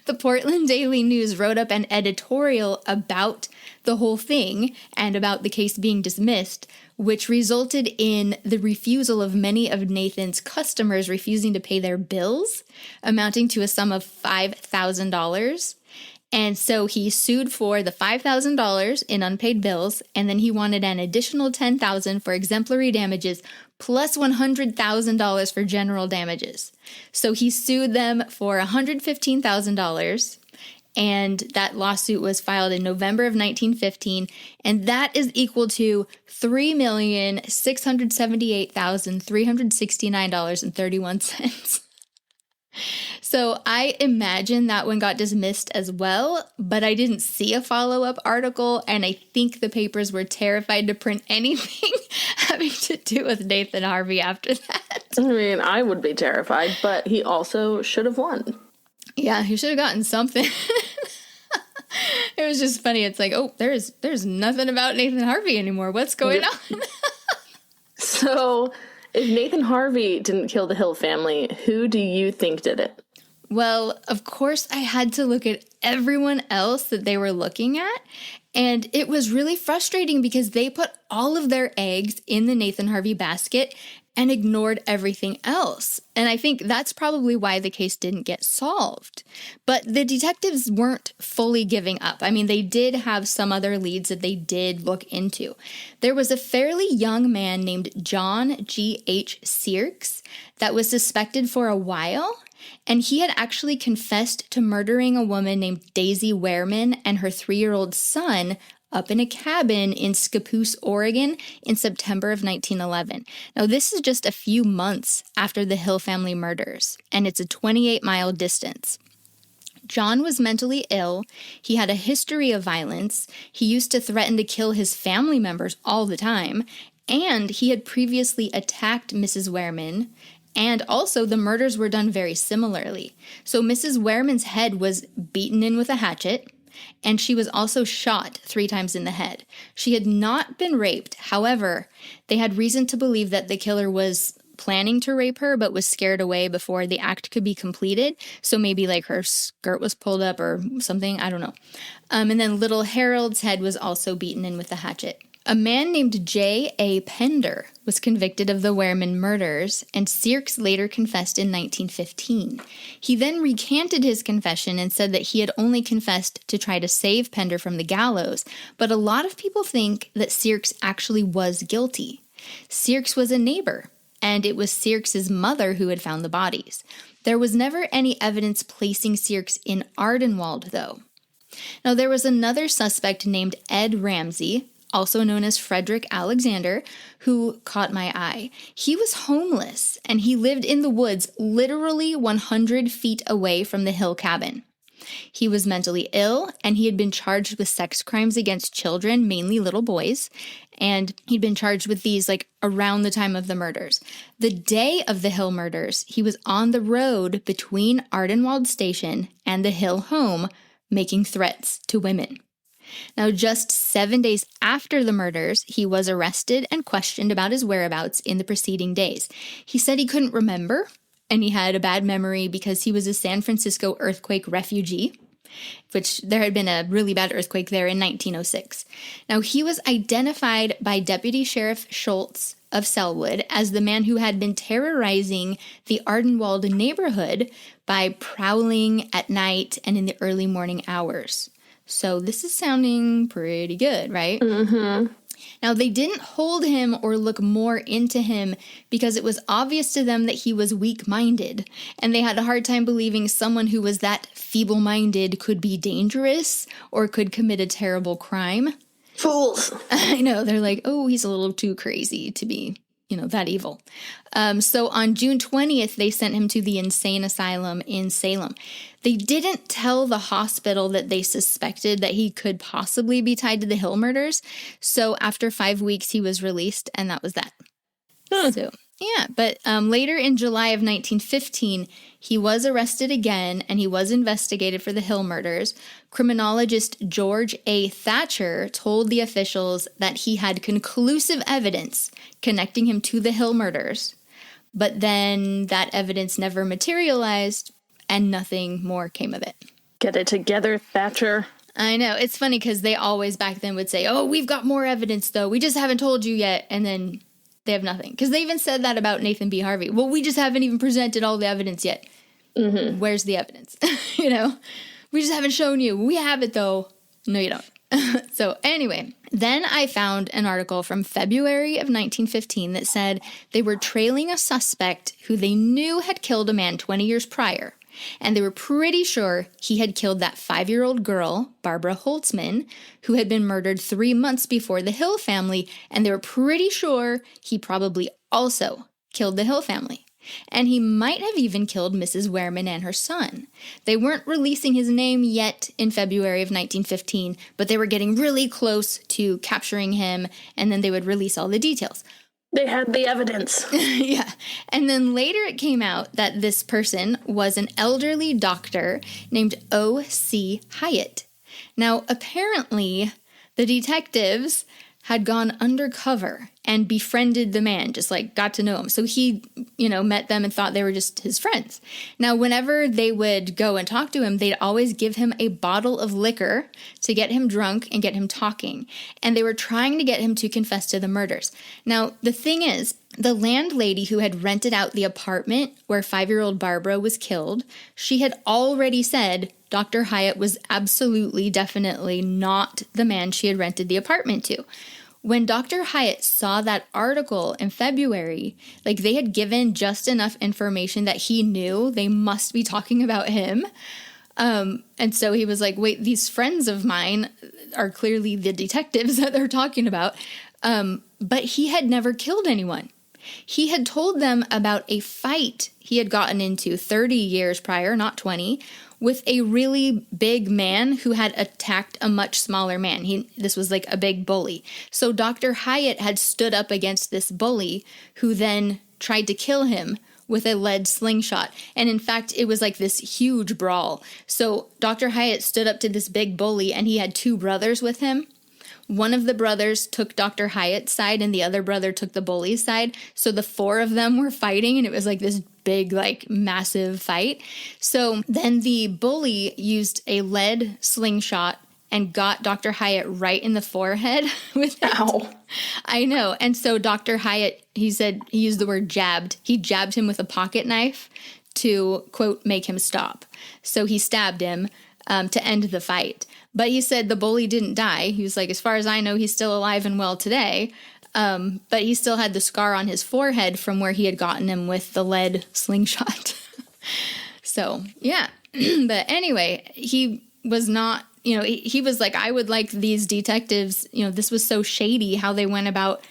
the Portland Daily News wrote up an editorial about the whole thing and about the case being dismissed, which resulted in the refusal of many of Nathan's customers refusing to pay their bills, amounting to a sum of $5,000. And so he sued for the $5,000 in unpaid bills, and then he wanted an additional $10,000 for exemplary damages, plus $100,000 for general damages. So he sued them for $115,000, and that lawsuit was filed in November of 1915, and that is equal to $3,678,369.31. So I imagine that one got dismissed as well, but I didn't see a follow-up article, and I think the papers were terrified to print anything having to do with Nathan Harvey after that. I mean, I would be terrified, but he also should have won. Yeah, he should have gotten something. It was just funny. It's like, oh, there's nothing about Nathan Harvey anymore. What's going on? So if Nathan Harvey didn't kill the Hill family, who do you think did it? Well, of course, I had to look at everyone else that they were looking at, and it was really frustrating because they put all of their eggs in the Nathan Harvey basket and ignored everything else. And I think that's probably why the case didn't get solved. But the detectives weren't fully giving up. I mean, they did have some other leads that they did look into. There was a fairly young man named John G.H. Searks that was suspected for a while, and he had actually confessed to murdering a woman named Daisy Wehrman and her 3-year-old son up in a cabin in Scappoose, Oregon in September of 1911. Now, this is just a few months after the Hill family murders, and it's a 28-mile distance. John was mentally ill, he had a history of violence, he used to threaten to kill his family members all the time, and he had previously attacked Mrs. Wehrman, and also the murders were done very similarly. So Mrs. Wehrman's head was beaten in with a hatchet, and she was also shot 3 times in the head. She had not been raped. However, they had reason to believe that the killer was planning to rape her, but was scared away before the act could be completed. So maybe like her skirt was pulled up or something. I don't know. And then little Harold's head was also beaten in with a hatchet. A man named J.A. Pender was convicted of the Wehrman murders, and Searks later confessed in 1915. He then recanted his confession and said that he had only confessed to try to save Pender from the gallows, but a lot of people think that Searks actually was guilty. Searks was a neighbor, and it was Searks's mother who had found the bodies. There was never any evidence placing Searks in Ardenwald, though. Now, there was another suspect named Ed Ramsey, also known as Frederick Alexander, who caught my eye. He was homeless, and he lived in the woods literally 100 feet away from the Hill cabin. He was mentally ill, and he had been charged with sex crimes against children, mainly little boys, and he'd been charged with these around the time of the murders. The day of the Hill murders, he was on the road between Ardenwald Station and the Hill home, making threats to women. Now, just 7 days after the murders, he was arrested and questioned about his whereabouts in the preceding days. He said he couldn't remember, and he had a bad memory because he was a San Francisco earthquake refugee, which there had been a really bad earthquake there in 1906. Now, he was identified by Deputy Sheriff Schultz of Selwood as the man who had been terrorizing the Ardenwald neighborhood by prowling at night and in the early morning hours. So this is sounding pretty good, right? Mm-hmm. Now, they didn't hold him or look more into him because it was obvious to them that he was weak-minded, and they had a hard time believing someone who was that feeble-minded could be dangerous or could commit a terrible crime. Fools. I know, they're like, oh, he's a little too crazy to be, that evil. So on June 20th, they sent him to the insane asylum in Salem. They didn't tell the hospital that they suspected that he could possibly be tied to the Hill murders. So after 5 weeks, he was released, and that was that. So, yeah, but later in July of 1915, he was arrested again, and he was investigated for the Hill murders. Criminologist George A. Thatcher told the officials that he had conclusive evidence connecting him to the Hill murders, but then that evidence never materialized, and nothing more came of it. Get it together, Thatcher. I know. It's funny because they always back then would say, oh, we've got more evidence, though. We just haven't told you yet. And then they have nothing. Because they even said that about Nathan B. Harvey. Well, we just haven't even presented all the evidence yet. Mm-hmm. Where's the evidence? We just haven't shown you. We have it, though. No, you don't. So anyway, then I found an article from February of 1915 that said they were trailing a suspect who they knew had killed a man 20 years prior. And they were pretty sure he had killed that 5-year-old girl, Barbara Holtzman, who had been murdered 3 months before the Hill family. And they were pretty sure he probably also killed the Hill family. And he might have even killed Mrs. Wehrman and her son. They weren't releasing his name yet in February of 1915, but they were getting really close to capturing him, and then they would release all the details. They had the evidence. Yeah. And then later it came out that this person was an elderly doctor named O.C. Hyatt. Now, apparently, the detectives had gone undercover and befriended the man, just got to know him. So he, met them and thought they were just his friends. Now, whenever they would go and talk to him, they'd always give him a bottle of liquor to get him drunk and get him talking. And they were trying to get him to confess to the murders. Now, the thing is, the landlady who had rented out the apartment where 5-year-old Barbara was killed, she had already said Dr. Hyatt was absolutely, definitely not the man she had rented the apartment to. When Dr. Hyatt saw that article in February, they had given just enough information that he knew they must be talking about him. And so he was like, wait, these friends of mine are clearly the detectives that they're talking about. But he had never killed anyone. He had told them about a fight he had gotten into 30 years prior, not 20, with a really big man who had attacked a much smaller man. This was a big bully. So Dr. Hyatt had stood up against this bully who then tried to kill him with a lead slingshot. And in fact, it was this huge brawl. So Dr. Hyatt stood up to this big bully, and he had 2 brothers with him. One of the brothers took Dr. Hyatt's side, and the other brother took the bully's side. So the 4 of them were fighting, and it was this big, massive fight. So then the bully used a lead slingshot and got Dr. Hyatt right in the forehead with it. Ow. I know. And so Dr. Hyatt, he said, he used the word jabbed. He jabbed him with a pocket knife to, quote, make him stop. So he stabbed him to end the fight. But he said the bully didn't die. He was like, as far as I know, he's still alive and well today. But he still had the scar on his forehead from where he had gotten him with the lead slingshot. So, yeah. But anyway, he was not, he was like, I would like these detectives, this was so shady how they went about,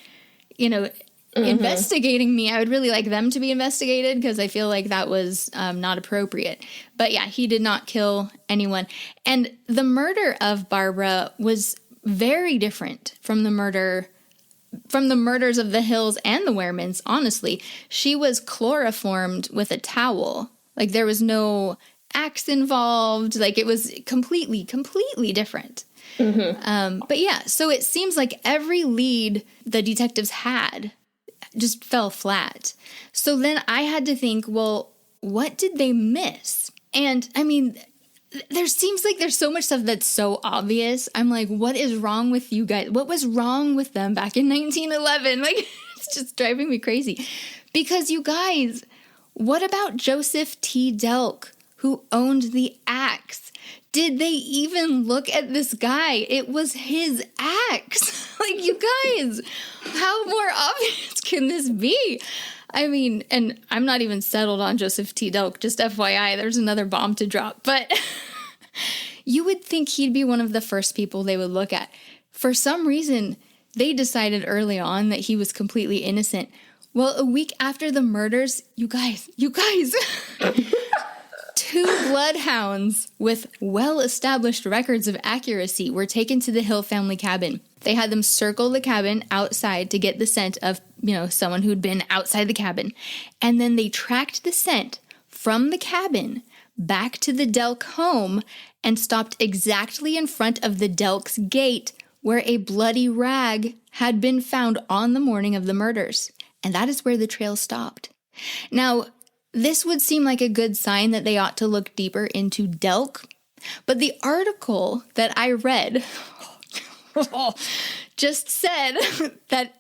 investigating me. I would really like them to be investigated because I feel like that was not appropriate. But yeah, he did not kill anyone. And the murder of Barbara was very different from the murders of the Hills and the Wehrmans, honestly. She was chloroformed with a towel. There was no axe involved. It was completely different. Mm-hmm. But yeah, so it seems like every lead the detectives had just fell flat. So then I had to think, well, what did they miss? And I mean, there seems like there's so much stuff that's so obvious. I'm like, what is wrong with you guys? What was wrong with them back in 1911? It's just driving me crazy. Because you guys, what about Joseph T. Delk, who owned the axe? did they even look at this guy? It was his axe. Like, you guys, how more obvious can this be? I mean, and I'm not even settled on Joseph T. Delk, just FYI, there's another bomb to drop. But you would think he'd be one of the first people they would look at. For some reason, they decided early on that he was completely innocent. Well, a week after the murders, you guys, 2 bloodhounds with well-established records of accuracy were taken to the Hill family cabin. They had them circle the cabin outside to get the scent of, someone who'd been outside the cabin. And then they tracked the scent from the cabin back to the Delk home and stopped exactly in front of the Delk's gate where a bloody rag had been found on the morning of the murders. And that is where the trail stopped. Now, this would seem like a good sign that they ought to look deeper into Delk, but the article that I read just said that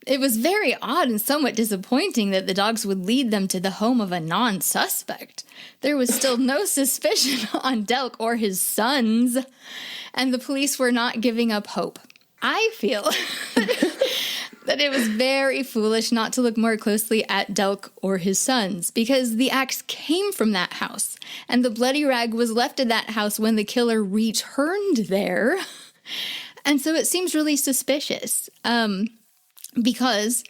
it was very odd and somewhat disappointing that the dogs would lead them to the home of a non-suspect. There was still no suspicion on Delk or his sons, and the police were not giving up hope. I feel that it was very foolish not to look more closely at Delk or his sons, because the axe came from that house, and the bloody rag was left at that house when the killer returned there. And so it seems really suspicious, because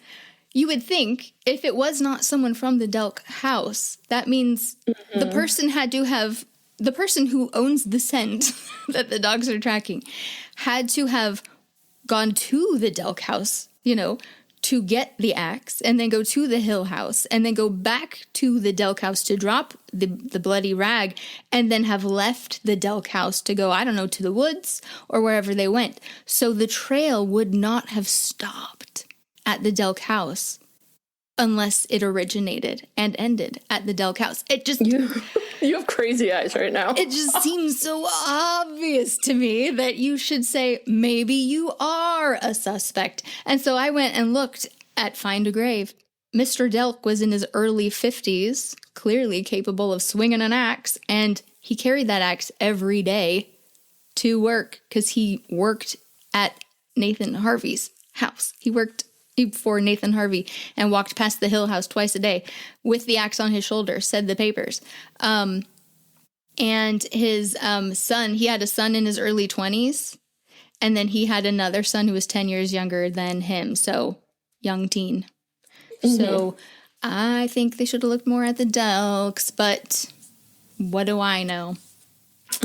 you would think if it was not someone from the Delk house, that means the person the person who owns the scent that the dogs are tracking had to have gone to the Delk house, to get the axe, and then go to the Hill house, and then go back to the Delk house to drop the bloody rag, and then have left the Delk house to go, to the woods or wherever they went. So the trail would not have stopped at the Delk house unless it originated and ended at the Delk house. It just... You have crazy eyes right now. It just seems so obvious to me that you should say, maybe you are a suspect. And so I went and looked at Find a Grave. Mr. Delk was in his early 50s, clearly capable of swinging an axe, and he carried that axe every day to work because he worked at Nathan Harvey's house. He worked for Nathan Harvey and walked past the Hill house twice a day with the axe on his shoulder, said the papers. And his son, he had a son in his early 20s, and then he had another son who was 10 years younger than him, so young teen. Mm-hmm. So I think they should have looked more at the Delks, but what do I know?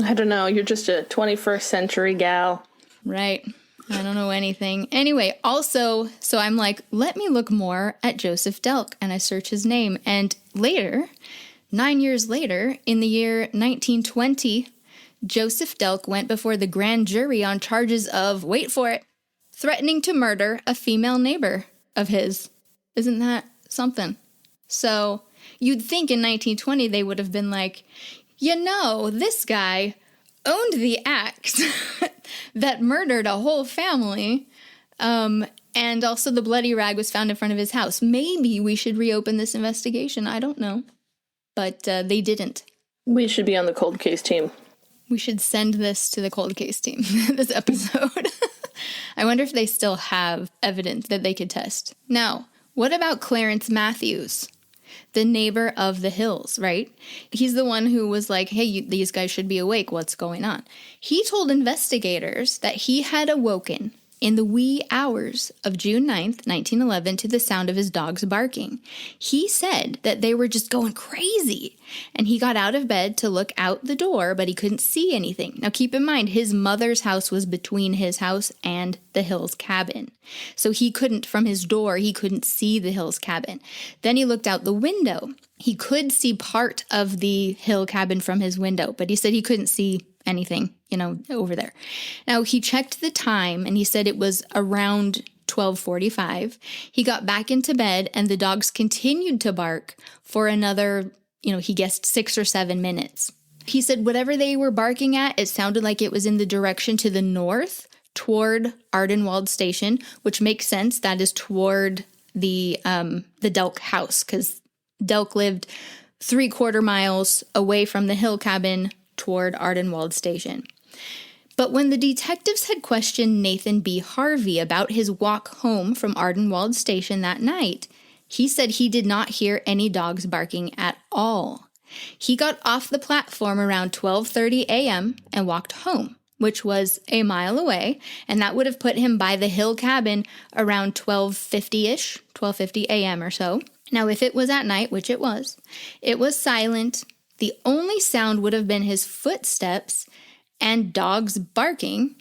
I don't know. You're just a 21st century gal. Right. I don't know anything. Anyway, also, so I'm like, let me look more at Joseph Delk, and I search his name. And later, 9 years later, in the year 1920, Joseph Delk went before the grand jury on charges of, wait for it, threatening to murder a female neighbor of his. Isn't that something? So you'd think in 1920 they would have been like, this guy owned the axe that murdered a whole family, and also the bloody rag was found in front of his house. Maybe we should reopen this investigation. I don't know. But they didn't. We should be on the cold case team. We should send this to the cold case team, this episode. I wonder if they still have evidence that they could test. Now, what about Clarence Matthews? The neighbor of the Hills, right? He's the one who was like, hey, these guys should be awake. What's going on? He told investigators that he had awoken in the wee hours of June 9th, 1911, to the sound of his dogs barking. He said that they were just going crazy, and he got out of bed to look out the door, but he couldn't see anything. Now, keep in mind, his mother's house was between his house and the Hills cabin. So he couldn't, from his door, he couldn't see the Hills cabin. Then he looked out the window. He could see part of the Hill cabin from his window, but he said he couldn't see anything, over there. Now, he checked the time, and he said it was around 12:45. He got back into bed, and the dogs continued to bark for another, he guessed 6 or 7 minutes. He said whatever they were barking at, it sounded like it was in the direction to the north, toward Ardenwald Station, which makes sense. That is toward the Delk house, because Delk lived 3/4 miles away from the Hill cabin toward Ardenwald Station. But when the detectives had questioned Nathan B. Harvey about his walk home from Ardenwald Station that night, he said he did not hear any dogs barking at all. He got off the platform around 12:30 a.m. and walked home, which was a mile away, and that would have put him by the Hill cabin around 12:50-ish, 12:50 a.m. or so. Now, if it was at night, which it was silent. The only sound would have been his footsteps and dogs barking,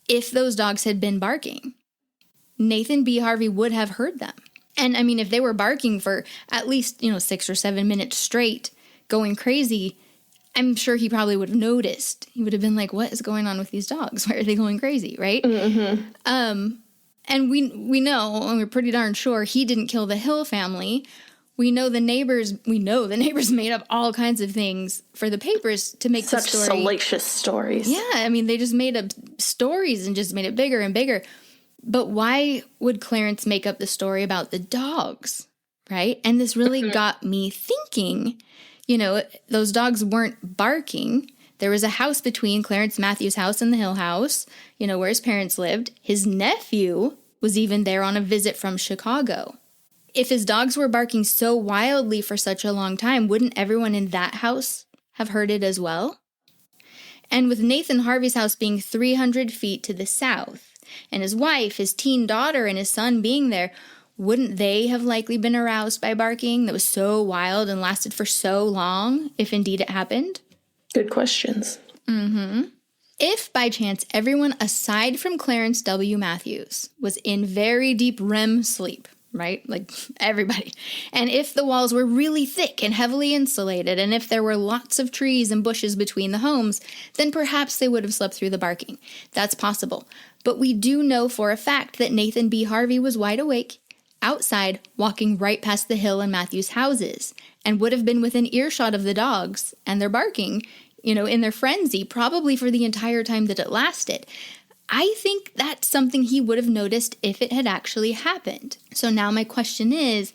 if those dogs had been barking. Nathan B. Harvey would have heard them. And I mean, if they were barking for at least, 6 or 7 minutes straight, going crazy, I'm sure he probably would have noticed. He would have been like, what is going on with these dogs? Why are they going crazy, right? Mm-hmm. And we know, and we're pretty darn sure, he didn't kill the Hill family. We know the neighbors made up all kinds of things for the papers to make the story. Such salacious stories. Yeah, I mean, they just made up stories and just made it bigger and bigger. But why would Clarence make up the story about the dogs, right? And this really got me thinking, those dogs weren't barking. There was a house between Clarence Matthews' house and the Hill house, where his parents lived. His nephew was even there on a visit from Chicago. If his dogs were barking so wildly for such a long time, wouldn't everyone in that house have heard it as well? And with Nathan Harvey's house being 300 feet to the south, and his wife, his teen daughter, and his son being there, wouldn't they have likely been aroused by barking that was so wild and lasted for so long, if indeed it happened? Good questions. Mm-hmm. If, by chance, everyone aside from Clarence W. Matthews was in very deep REM sleep, right? Like everybody. And if the walls were really thick and heavily insulated, and if there were lots of trees and bushes between the homes, then perhaps they would have slept through the barking. That's possible. But we do know for a fact that Nathan B. Harvey was wide awake, outside, walking right past the Hill and Matthews houses, and would have been within earshot of the dogs and their barking, in their frenzy, probably for the entire time that it lasted. I think that's something he would have noticed if it had actually happened. So now my question is,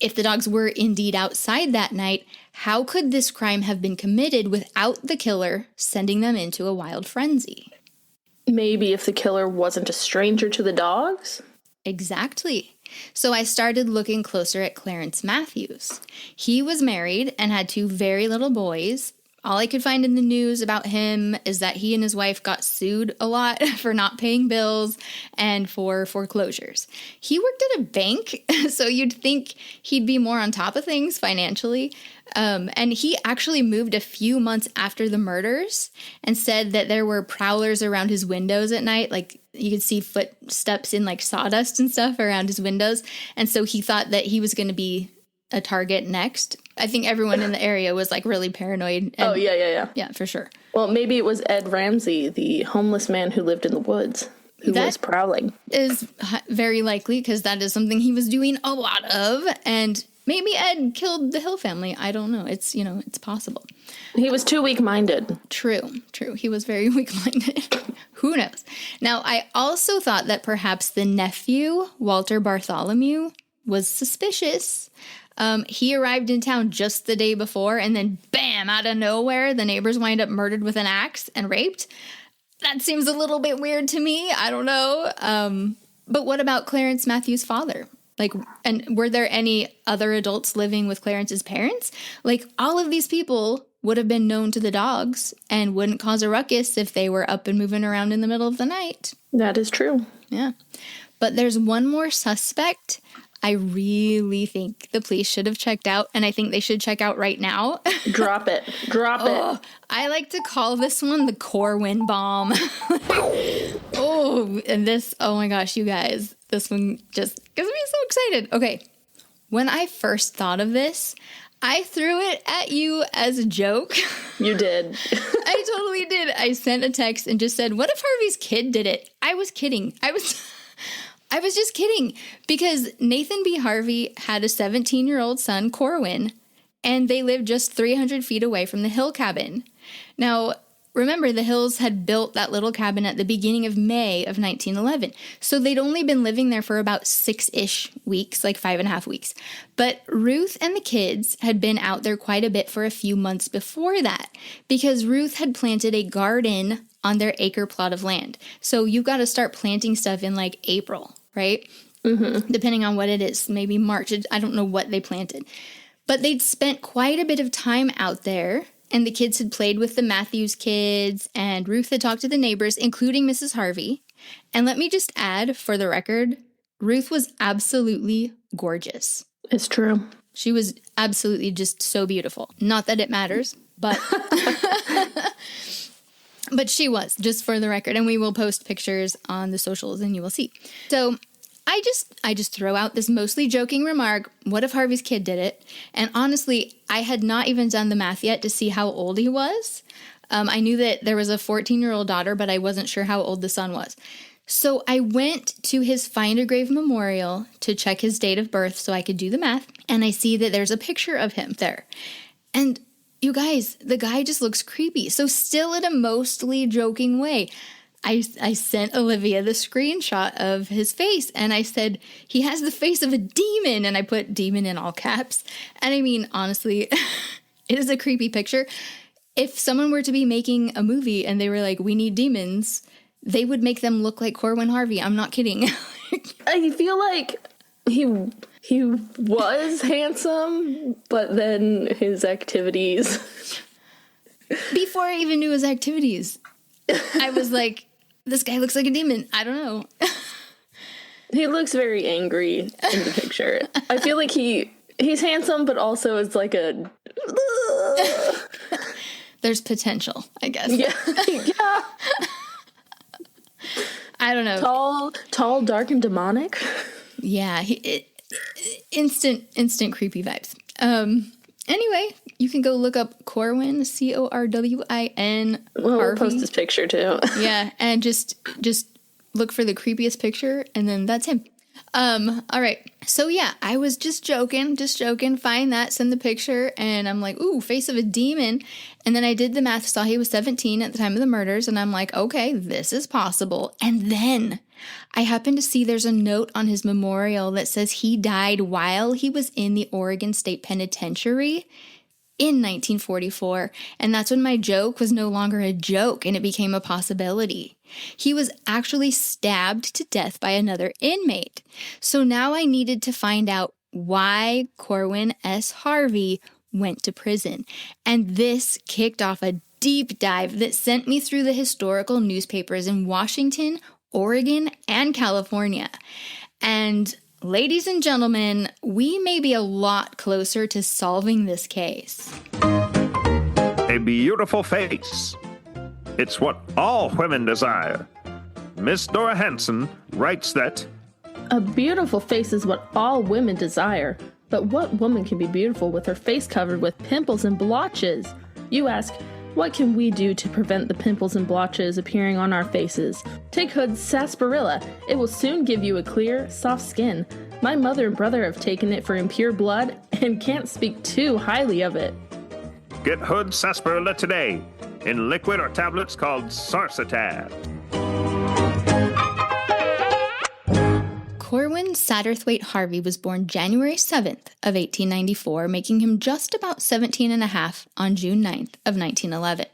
if the dogs were indeed outside that night, how could this crime have been committed without the killer sending them into a wild frenzy? Maybe if the killer wasn't a stranger to the dogs? Exactly. So I started looking closer at Clarence Matthews. He was married and had 2 very little boys. All I could find in the news about him is that he and his wife got sued a lot for not paying bills and for foreclosures. He worked at a bank, so you'd think he'd be more on top of things financially. And he actually moved a few months after the murders and said that there were prowlers around his windows at night. Like you could see footsteps in like sawdust and stuff around his windows. And so he thought that he was going to be a target next. I think everyone in the area was like really paranoid. Oh, yeah. Yeah, for sure. Well, maybe it was Ed Ramsey, the homeless man who lived in the woods, who was prowling. Is very likely because that is something he was doing a lot of. And maybe Ed killed the Hill family. I don't know. It's, it's possible. He was too weak-minded. True. He was very weak-minded. Who knows? Now, I also thought that perhaps the nephew, Walter Bartholomew, was suspicious. He arrived in town just the day before, and then bam, out of nowhere, the neighbors wind up murdered with an axe and raped. That seems a little bit weird to me. I don't know. But what about Clarence Matthews' father? And were there any other adults living with Clarence's parents? All of these people would have been known to the dogs and wouldn't cause a ruckus if they were up and moving around in the middle of the night. That is true. Yeah. But there's one more suspect I really think the police should have checked out, and I think they should check out right now. Drop it. It. I like to call this one the Corwin bomb. Oh my gosh, you guys, this one just gets me so excited. Okay, when I first thought of this, I threw it at you as a joke. You did. I totally did. I sent a text and just said, what if Harvey's kid did it? I was kidding. I was just kidding, because Nathan B. Harvey had a 17-year-old son, Corwin, and they lived just 300 feet away from the Hill cabin. Now, remember, the Hills had built that little cabin at the beginning of May of 1911. So they'd only been living there for about 6-ish weeks, like 5.5 weeks. But Ruth and the kids had been out there quite a bit for a few months before that, because Ruth had planted a garden on their acre plot of land. So you've got to start planting stuff in like April, right? Mm-hmm. Depending on what it is, maybe March. I don't know what they planted. But they'd spent quite a bit of time out there, and the kids had played with the Matthews kids, and Ruth had talked to the neighbors, including Mrs. Harvey. And let me just add, for the record, Ruth was absolutely gorgeous. It's true. She was absolutely just so beautiful. Not that it matters, but... But she was, just for the record, and we will post pictures on the socials and you will see. So I just throw out this mostly joking remark, what if Harvey's kid did it? And honestly, I had not even done the math yet to see how old he was. I knew that there was a 14-year-old daughter, but I wasn't sure how old the son was. So I went to his Find a Grave memorial to check his date of birth so I could do the math, and I see that there's a picture of him there. And you guys, the guy just looks creepy. So still in a mostly joking way, I sent Olivia the screenshot of his face, and I said, he has the face of a demon, and I put demon in all caps. And I mean, honestly, it is a creepy picture. If someone were to be making a movie and they were like, we need demons, they would make them look like Corwin Harvey. I'm not kidding. I feel like he was handsome, but then his activities. Before I even knew his activities, I was like, this guy looks like a demon. I don't know. He looks very angry in the picture. I feel like he's handsome, but also is like a... There's potential, I guess. Yeah. Yeah. I don't know. Tall, dark, and demonic. Yeah, instant creepy vibes. Anyway, you can go look up Corwin, Corwin. We'll post his picture too. Yeah, and just look for the creepiest picture, and then that's him. All right. So yeah, I was just joking, find that, send the picture, and I'm like, ooh, face of a demon. And then I did the math, saw he was 17 at the time of the murders, and I'm like, okay, this is possible. And then I happened to see there's a note on his memorial that says he died while he was in the Oregon State Penitentiary in 1944. And that's when my joke was no longer a joke and it became a possibility. He was actually stabbed to death by another inmate. So now I needed to find out why Corwin S. Harvey went to prison. And this kicked off a deep dive that sent me through the historical newspapers in Washington, Oregon, and California. And ladies and gentlemen, we may be a lot closer to solving this case. A beautiful face. It's what all women desire. Miss Dora Hanson writes that a beautiful face is what all women desire. But what woman can be beautiful with her face covered with pimples and blotches? You ask, what can we do to prevent the pimples and blotches appearing on our faces? Take Hood's sarsaparilla. It will soon give you a clear, soft skin. My mother and brother have taken it for impure blood and can't speak too highly of it. get Hood's sarsaparilla today in liquid or tablets called Sarsatab. Corwin Satterthwaite Harvey was born January 7th of 1894, making him just about 17 and a half on June 9th of 1911.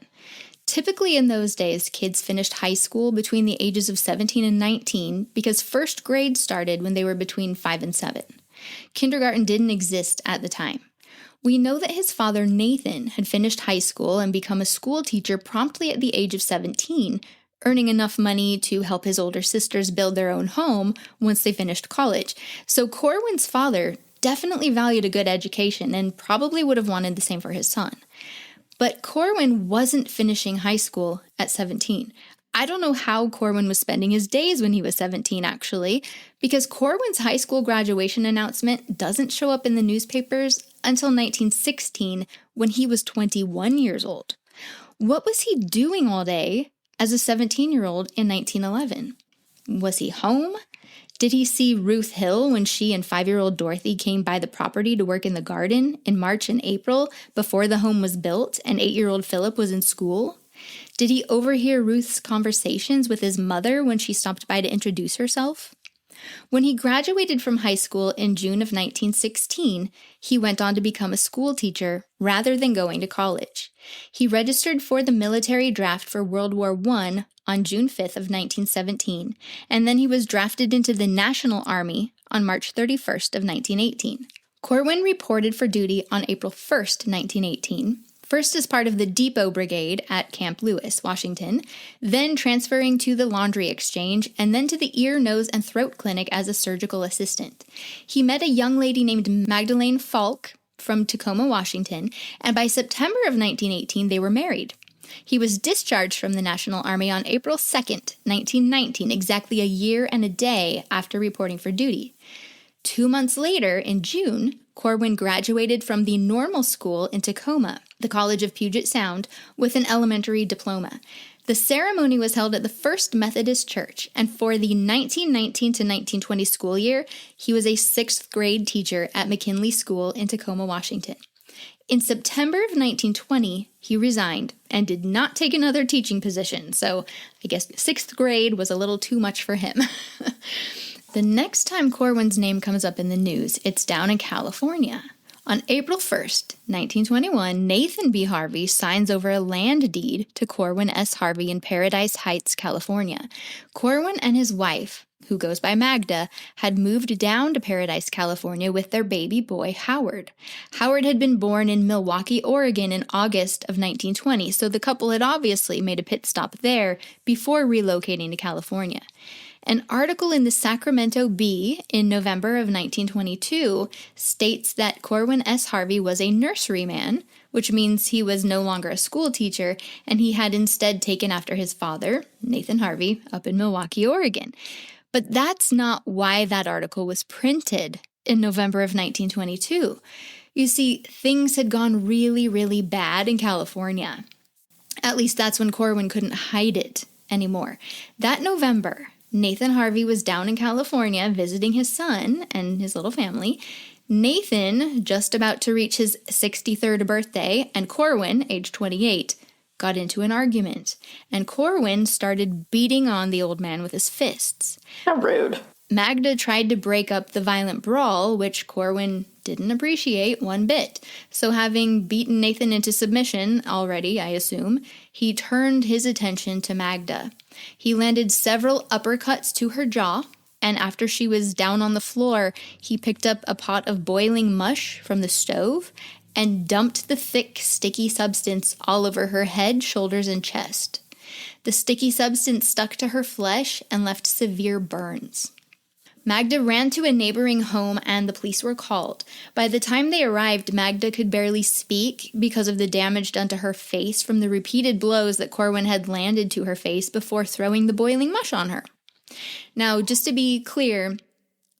Typically in those days, kids finished high school between the ages of 17 and 19 because first grade started when they were between 5 and 7. Kindergarten didn't exist at the time. We know that his father, Nathan, had finished high school and become a school teacher promptly at the age of 17, earning enough money to help his older sisters build their own home once they finished college. So Corwin's father definitely valued a good education and probably would have wanted the same for his son. But Corwin wasn't finishing high school at 17. I don't know how Corwin was spending his days when he was 17, actually, because Corwin's high school graduation announcement doesn't show up in the newspapers until 1916, when he was 21 years old. What was he doing all day as a 17-year-old in 1911? Was he home? Did he see Ruth Hill when she and 5-year-old Dorothy came by the property to work in the garden in March and April before the home was built and 8-year-old Philip was in school? Did he overhear Ruth's conversations with his mother when she stopped by to introduce herself? When he graduated from high school in June of 1916, he went on to become a school teacher rather than going to college. He registered for the military draft for World War I on June 5th of 1917, and then he was drafted into the National Army on March 31st of 1918. Corwin reported for duty on April 1st, 1918, first as part of the Depot Brigade at Camp Lewis, Washington, then transferring to the Laundry Exchange, and then to the Ear, Nose, and Throat Clinic as a surgical assistant. He met a young lady named Magdalene Falk from Tacoma, Washington, and by September of 1918, they were married. He was discharged from the National Army on April 2nd, 1919, exactly a year and a day after reporting for duty. 2 months later, in June, Corwin graduated from the Normal School in Tacoma, the College of Puget Sound, with an elementary diploma. The ceremony was held at the First Methodist Church, and for the 1919 to 1920 school year, he was a 6th grade teacher at McKinley School in Tacoma, Washington. In September of 1920, he resigned and did not take another teaching position, so I guess 6th grade was a little too much for him. The next time Corwin's name comes up in the news, it's down in California. On April 1st, 1921, Nathan B. Harvey signs over a land deed to Corwin S. Harvey in Paradise Heights, California. Corwin and his wife, who goes by Magda, had moved down to Paradise, California with their baby boy, Howard. Howard had been born in Milwaukie, Oregon in August of 1920, so the couple had obviously made a pit stop there before relocating to California. An article in the Sacramento Bee in November of 1922 states that Corwin S. Harvey was a nurseryman, which means he was no longer a school teacher, and he had instead taken after his father, Nathan Harvey, up in Milwaukie, Oregon. But that's not why that article was printed in November of 1922. You see, things had gone really, really bad in California. At least that's when Corwin couldn't hide it anymore. That November, Nathan Harvey was down in California visiting his son and his little family. Nathan, just about to reach his 63rd birthday, and Corwin, age 28, got into an argument. And Corwin started beating on the old man with his fists. How rude. Magda tried to break up the violent brawl, which Corwin didn't appreciate one bit. So having beaten Nathan into submission already, I assume, he turned his attention to Magda. He landed several uppercuts to her jaw, and after she was down on the floor, he picked up a pot of boiling mush from the stove and dumped the thick, sticky substance all over her head, shoulders, and chest. The sticky substance stuck to her flesh and left severe burns. Magda ran to a neighboring home and the police were called. By the time they arrived, Magda could barely speak because of the damage done to her face from the repeated blows that Corwin had landed to her face before throwing the boiling mush on her. Now, just to be clear,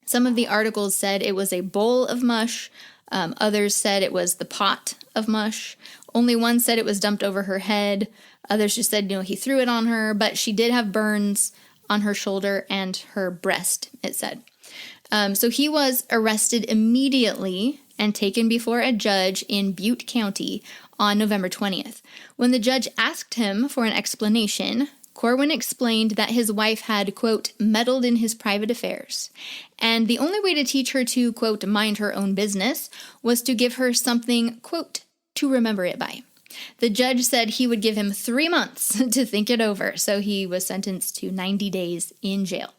some of the articles said it was a bowl of mush. Others said it was the pot of mush. Only one said it was dumped over her head. Others just said, he threw it on her, but she did have burns on her shoulder and her breast, it said. So he was arrested immediately and taken before a judge in Butte County on November 20th. When the judge asked him for an explanation, Corwin explained that his wife had, quote, meddled in his private affairs, and the only way to teach her to, quote, mind her own business was to give her something, quote, to remember it by. The judge said he would give him 3 months to think it over, so he was sentenced to 90 days in jail.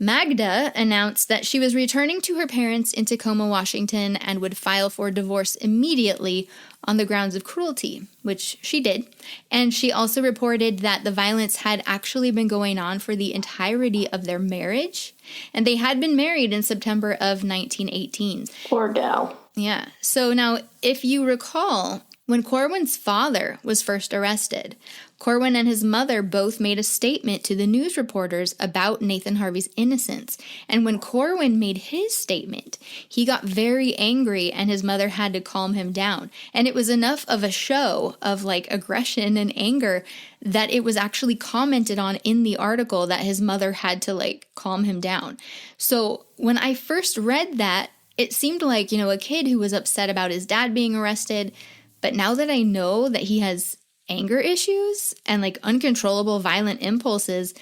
Magda announced that she was returning to her parents in Tacoma, Washington, and would file for divorce immediately on the grounds of cruelty, which she did. And she also reported that the violence had actually been going on for the entirety of their marriage, and they had been married in September of 1918. Poor gal. Yeah. So now, if you recall, when Corwin's father was first arrested, Corwin and his mother both made a statement to the news reporters about Nathan Harvey's innocence. And when Corwin made his statement, he got very angry and his mother had to calm him down. And it was enough of a show of aggression and anger that it was actually commented on in the article that his mother had to calm him down. So when I first read that, it seemed like, a kid who was upset about his dad being arrested. But now that I know that he has anger issues and like uncontrollable violent impulses,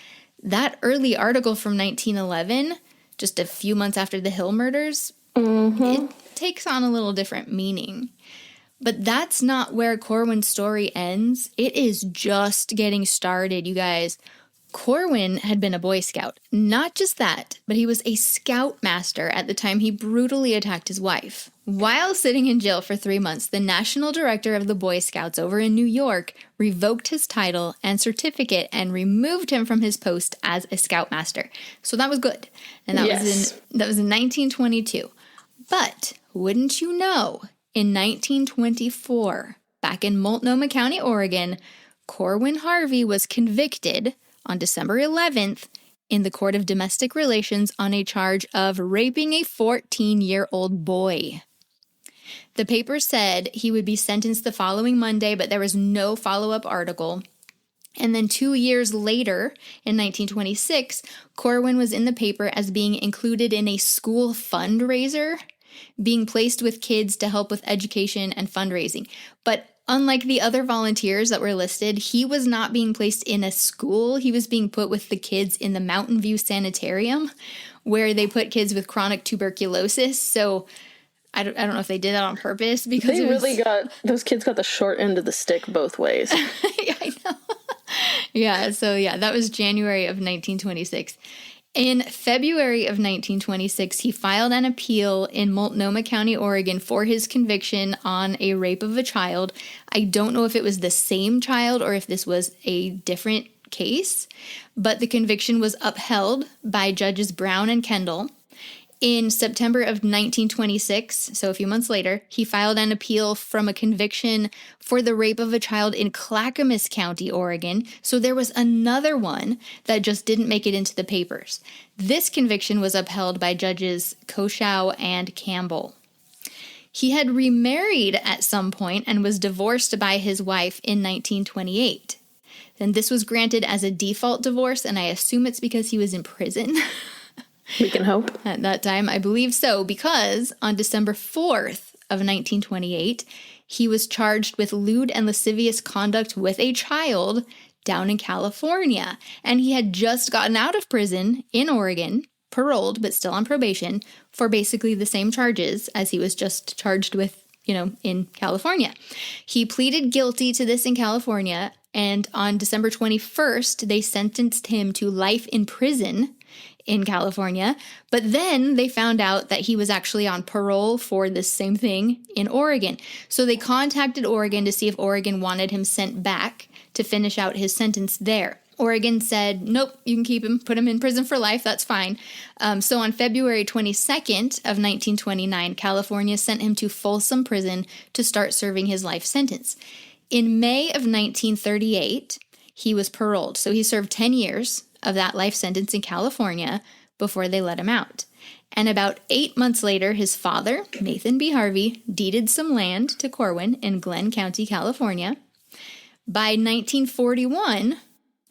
that early article from 1911, just a few months after the Hill murders, it takes on a little different meaning. But that's not where Corwin's story ends. It is just getting started, you guys. Corwin had been a Boy Scout. Not just that, but he was a scoutmaster at the time he brutally attacked his wife. While sitting in jail for 3 months, the national director of the Boy Scouts over in New York revoked his title and certificate and removed him from his post as a scoutmaster. So that was good. And that was in 1922. But wouldn't you know, in 1924, back in Multnomah County, Oregon, Corwin Harvey was convicted on December 11th in the Court of Domestic Relations on a charge of raping a 14-year-old boy. The paper said he would be sentenced the following Monday, but there was no follow-up article. And then 2 years later, in 1926, Corwin was in the paper as being included in a school fundraiser, being placed with kids to help with education and fundraising. But unlike the other volunteers that were listed, he was not being placed in a school. He was being put with the kids in the Mountain View Sanitarium, where they put kids with chronic tuberculosis. So I don't know if they did that on purpose, because those kids got the short end of the stick both ways. Yeah, I know. That was January of 1926. In February of 1926, he filed an appeal in Multnomah County, Oregon for his conviction on a rape of a child. I don't know if it was the same child or if this was a different case, but the conviction was upheld by Judges Brown and Kendall. In September of 1926, so a few months later, he filed an appeal from a conviction for the rape of a child in Clackamas County, Oregon. So there was another one that just didn't make it into the papers. This conviction was upheld by Judges Koshow and Campbell. He had remarried at some point and was divorced by his wife in 1928. Then this was granted as a default divorce, and I assume it's because he was in prison. We can hope. At that time, I believe so, because on December 4th of 1928, he was charged with lewd and lascivious conduct with a child down in California. And he had just gotten out of prison in Oregon, paroled, but still on probation, for basically the same charges as he was just charged with, in California. He pleaded guilty to this in California, and on December 21st, they sentenced him to life in prison in California, but then they found out that he was actually on parole for this same thing in Oregon. So they contacted Oregon to see if Oregon wanted him sent back to finish out his sentence there. Oregon said, nope, you can keep him, put him in prison for life, that's fine. So on February 22nd of 1929, California sent him to Folsom Prison to start serving his life sentence. In May of 1938, he was paroled. So he served 10 years of that life sentence in California before they let him out. And about 8 months later, his father, Nathan B. Harvey, deeded some land to Corwin in Glenn County, California. By 1941,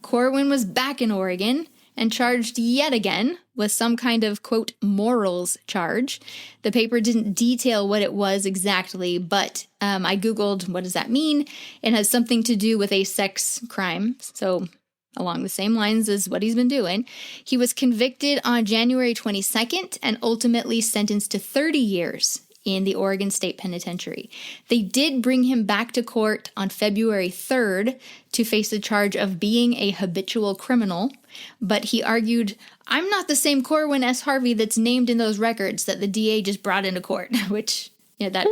Corwin was back in Oregon and charged yet again with some kind of, quote, morals charge. The paper didn't detail what it was exactly, but I Googled, what does that mean? It has something to do with a sex crime. So along the same lines as what he's been doing. He was convicted on January 22nd and ultimately sentenced to 30 years in the Oregon State Penitentiary. They did bring him back to court on February 3rd to face the charge of being a habitual criminal, but he argued, I'm not the same Corwin S. Harvey that's named in those records that the DA just brought into court, which that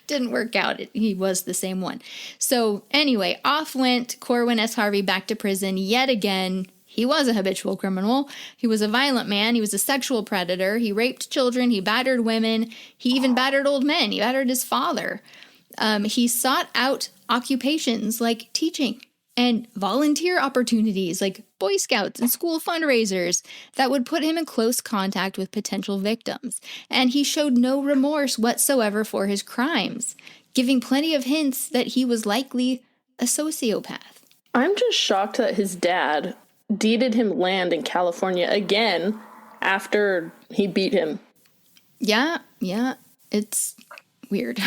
didn't work out. He was the same one. So anyway, off went Corwin S. Harvey back to prison yet again. He was a habitual criminal. He was a violent man. He was a sexual predator. He raped children. He battered women. He even battered old men. He battered his father. He sought out occupations like teaching and volunteer opportunities like Boy Scouts and school fundraisers that would put him in close contact with potential victims. And he showed no remorse whatsoever for his crimes, giving plenty of hints that he was likely a sociopath. I'm just shocked that his dad deeded him land in California again after he beat him. Yeah, it's weird.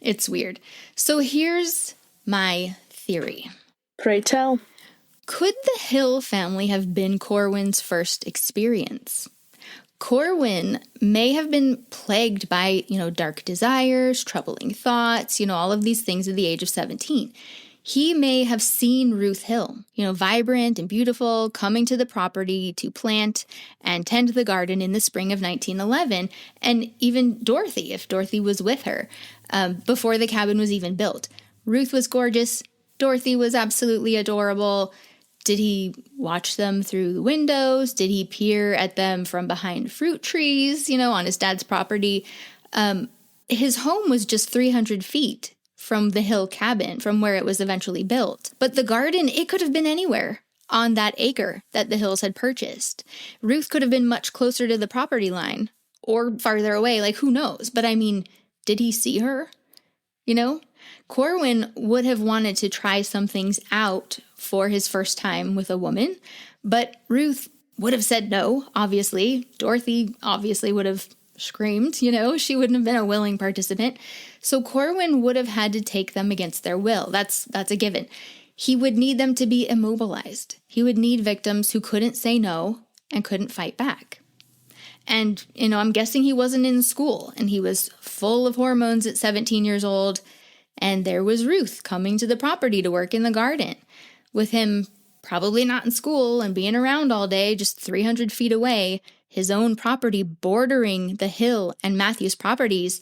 It's weird. So here's my theory. Pray tell. Could the Hill family have been Corwin's first experience? Corwin may have been plagued by, dark desires, troubling thoughts, all of these things at the age of 17. He may have seen Ruth Hill, vibrant and beautiful, coming to the property to plant and tend the garden in the spring of 1911, and even Dorothy, if Dorothy was with her, before the cabin was even built. Ruth was gorgeous. Dorothy was absolutely adorable. Did he watch them through the windows? Did he peer at them from behind fruit trees, on his dad's property? His home was just 300 feet from the Hill cabin, from where it was eventually built. But the garden, it could have been anywhere on that acre that the Hills had purchased. Ruth could have been much closer to the property line or farther away, who knows? But did he see her? Corwin would have wanted to try some things out for his first time with a woman, but Ruth would have said no, obviously. Dorothy obviously would have screamed, she wouldn't have been a willing participant. So Corwin would have had to take them against their will. That's a given. He would need them to be immobilized. He would need victims who couldn't say no and couldn't fight back. And, I'm guessing he wasn't in school and he was full of hormones at 17 years old. And there was Ruth coming to the property to work in the garden, with him probably not in school and being around all day, just 300 feet away, his own property bordering the Hill and Matthews properties.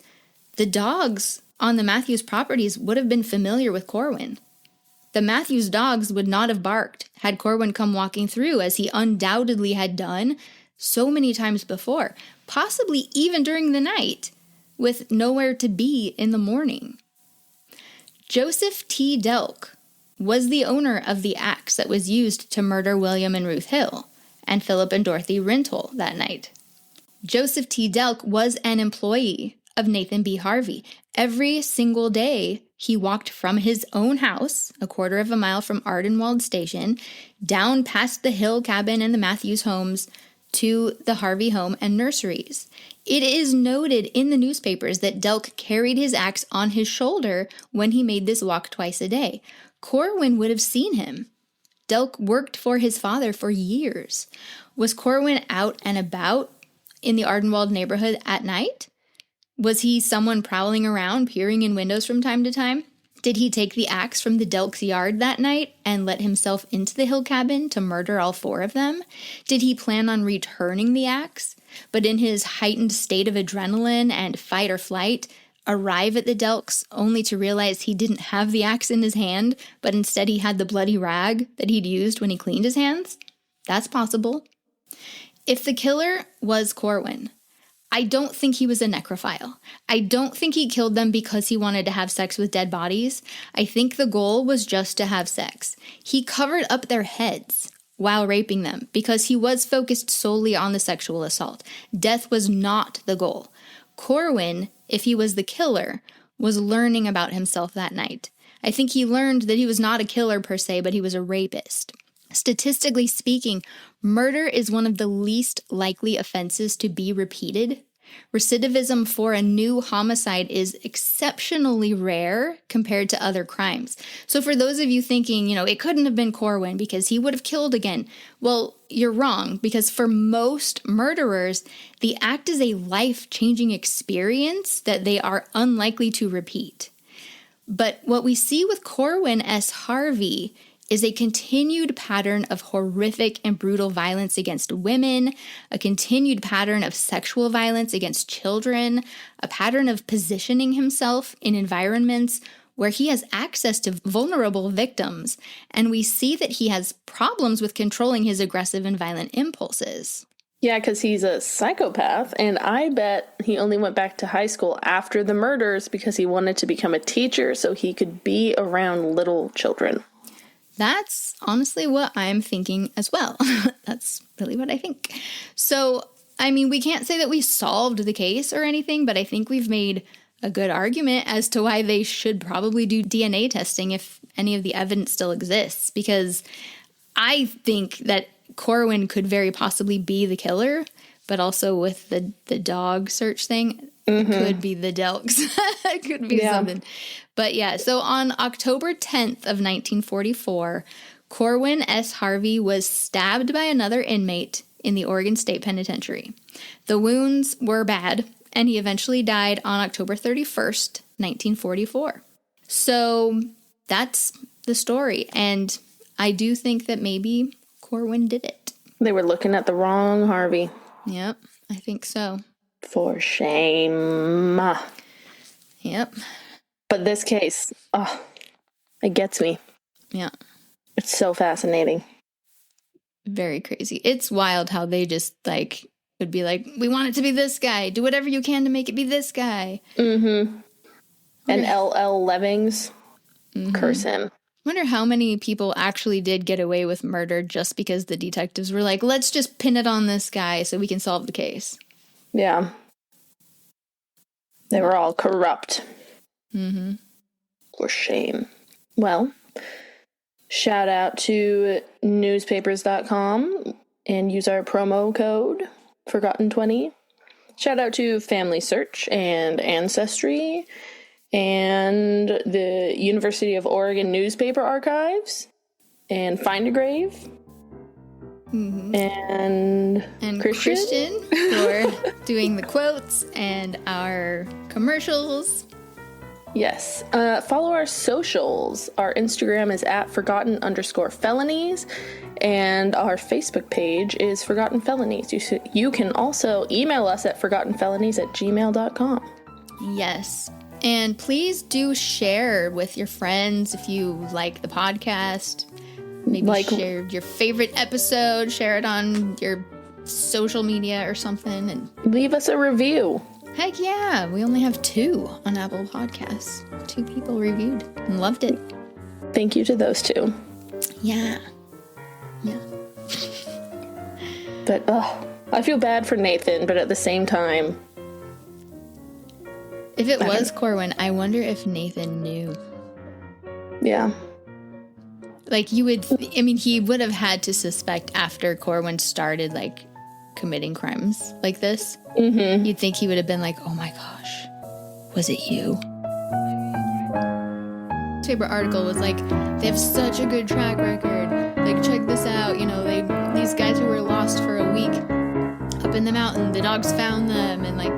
The dogs on the Matthews properties would have been familiar with Corwin. The Matthews dogs would not have barked had Corwin come walking through, as he undoubtedly had done so many times before, possibly even during the night, with nowhere to be in the morning. Joseph T. Delk was the owner of the axe that was used to murder William and Ruth Hill and Philip and Dorothy Rintoul that night. Joseph T. Delk was an employee of Nathan B. Harvey. Every single day, he walked from his own house, a quarter of a mile from Ardenwald Station, down past the Hill cabin and the Matthews homes to the Harvey home and nurseries. It is noted in the newspapers that Delk carried his axe on his shoulder when he made this walk twice a day. Corwin would have seen him. Delk worked for his father for years. Was Corwin out and about in the Ardenwald neighborhood at night? Was he someone prowling around, peering in windows from time to time? Did he take the axe from the Delk's yard that night and let himself into the Hill cabin to murder all four of them? Did he plan on returning the axe, but in his heightened state of adrenaline and fight or flight, arrive at the Delks only to realize he didn't have the axe in his hand, but instead he had the bloody rag that he'd used when he cleaned his hands? That's possible. If the killer was Corwin, I don't think he was a necrophile. I don't think he killed them because he wanted to have sex with dead bodies. I think the goal was just to have sex. He covered up their heads while raping them because he was focused solely on the sexual assault. Death was not the goal. Corwin, if he was the killer, was learning about himself that night. I think he learned that he was not a killer per se, but he was a rapist. Statistically speaking, murder is one of the least likely offenses to be repeated. Recidivism for a new homicide is exceptionally rare compared to other crimes. So for those of you thinking, it couldn't have been Corwin because he would have killed again, well, you're wrong, because for most murderers, the act is a life-changing experience that they are unlikely to repeat. But what we see with Corwin S. Harvey is a continued pattern of horrific and brutal violence against women, a continued pattern of sexual violence against children, a pattern of positioning himself in environments where he has access to vulnerable victims, and we see that he has problems with controlling his aggressive and violent impulses. Yeah, because he's a psychopath, and I bet he only went back to high school after the murders because he wanted to become a teacher so he could be around little children. That's honestly what I'm thinking as well. That's really what I think. So, we can't say that we solved the case or anything, but I think we've made a good argument as to why they should probably do DNA testing if any of the evidence still exists, because I think that Corwin could very possibly be the killer, but also with the dog search thing, It could be the Delks. It could be something. But yeah, so on October 10th of 1944, Corwin S. Harvey was stabbed by another inmate in the Oregon State Penitentiary. The wounds were bad, and he eventually died on October 31st, 1944. So that's the story, and I do think that maybe Corwin did it. They were looking at the wrong Harvey. Yep, I think so. For shame. Yep. But this case, it gets me. Yeah. It's so fascinating. Very crazy. It's wild how they just, like, would be like, we want it to be this guy. Do whatever you can to make it be this guy. Mm-hmm. And L.L. Levings, curse him. Wonder how many people actually did get away with murder just because the detectives were like, let's just pin it on this guy so we can solve the case. Yeah. They were all corrupt. Mm-hmm. For shame. Well, shout out to newspapers.com and use our promo code Forgotten20. Shout out to Family Search and Ancestry and the University of Oregon Newspaper Archives and Find a Grave. Mm-hmm. And Christian for doing the quotes and our commercials. Yes. Follow our socials. Our Instagram is at forgotten_felonies, and our Facebook page is Forgotten Felonies. You can also email us at forgottenfelonies@gmail.com. Yes. And please do share with your friends if you like the podcast. Maybe share your favorite episode, share it on your social media or something, and leave us a review. Heck yeah, we only have 2 on Apple Podcasts. 2 people reviewed and loved it. Thank you to those 2. Yeah. But I feel bad for Nathan, but at the same time, if it was Corwin, I wonder if Nathan knew. Yeah. Like, he would have had to suspect after Corwin started, like, committing crimes like this. Mm-hmm. You'd think he would have been like, oh my gosh, was it you? Newspaper article was like, they have such a good track record. Like, check this out. You know, these guys who were lost for a week up in the mountain, the dogs found them. And, like,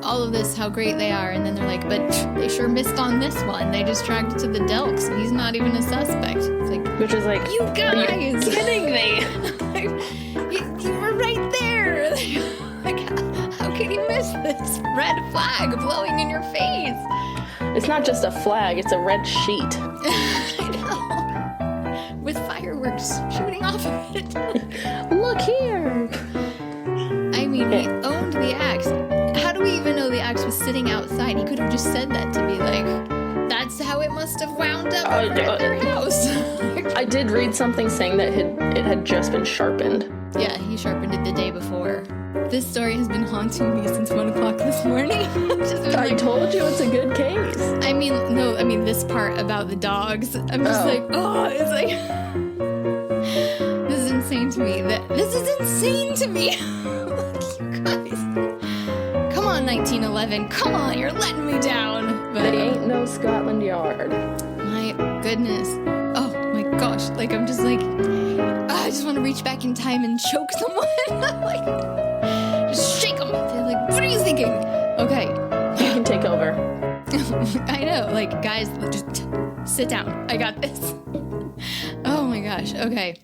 all of this, how great they are. And then they're like, but they sure missed on this one. They just tracked it to the Delks, and he's not even a suspect. It's like, which is like, you guys, are you kidding me? you were right there. Like, how can you miss this red flag blowing in your face? It's not just a flag, it's a red sheet. I know. With fireworks shooting off of it. Look here. I mean, he owned the axe. How do we even know the axe was sitting outside? He could have just said that to be like, that's how it must have wound up at their house. I did read something saying that it had just been sharpened. Yeah, he sharpened it the day before. This story has been haunting me since 1 o'clock this morning. I told you it's a good case. This part about the dogs. I'm just like, it's like, this is insane to me. This is insane to me. You guys. Come on, 1911. Come on, you're letting me down. But, they ain't no Scotland Yard. My goodness. Oh my gosh. Like, I'm just like, I just want to reach back in time and choke someone. Like, just shake them. They're like, what are you thinking? Okay. You can take over. I know. Like, guys, just sit down. I got this. Oh my gosh. Okay.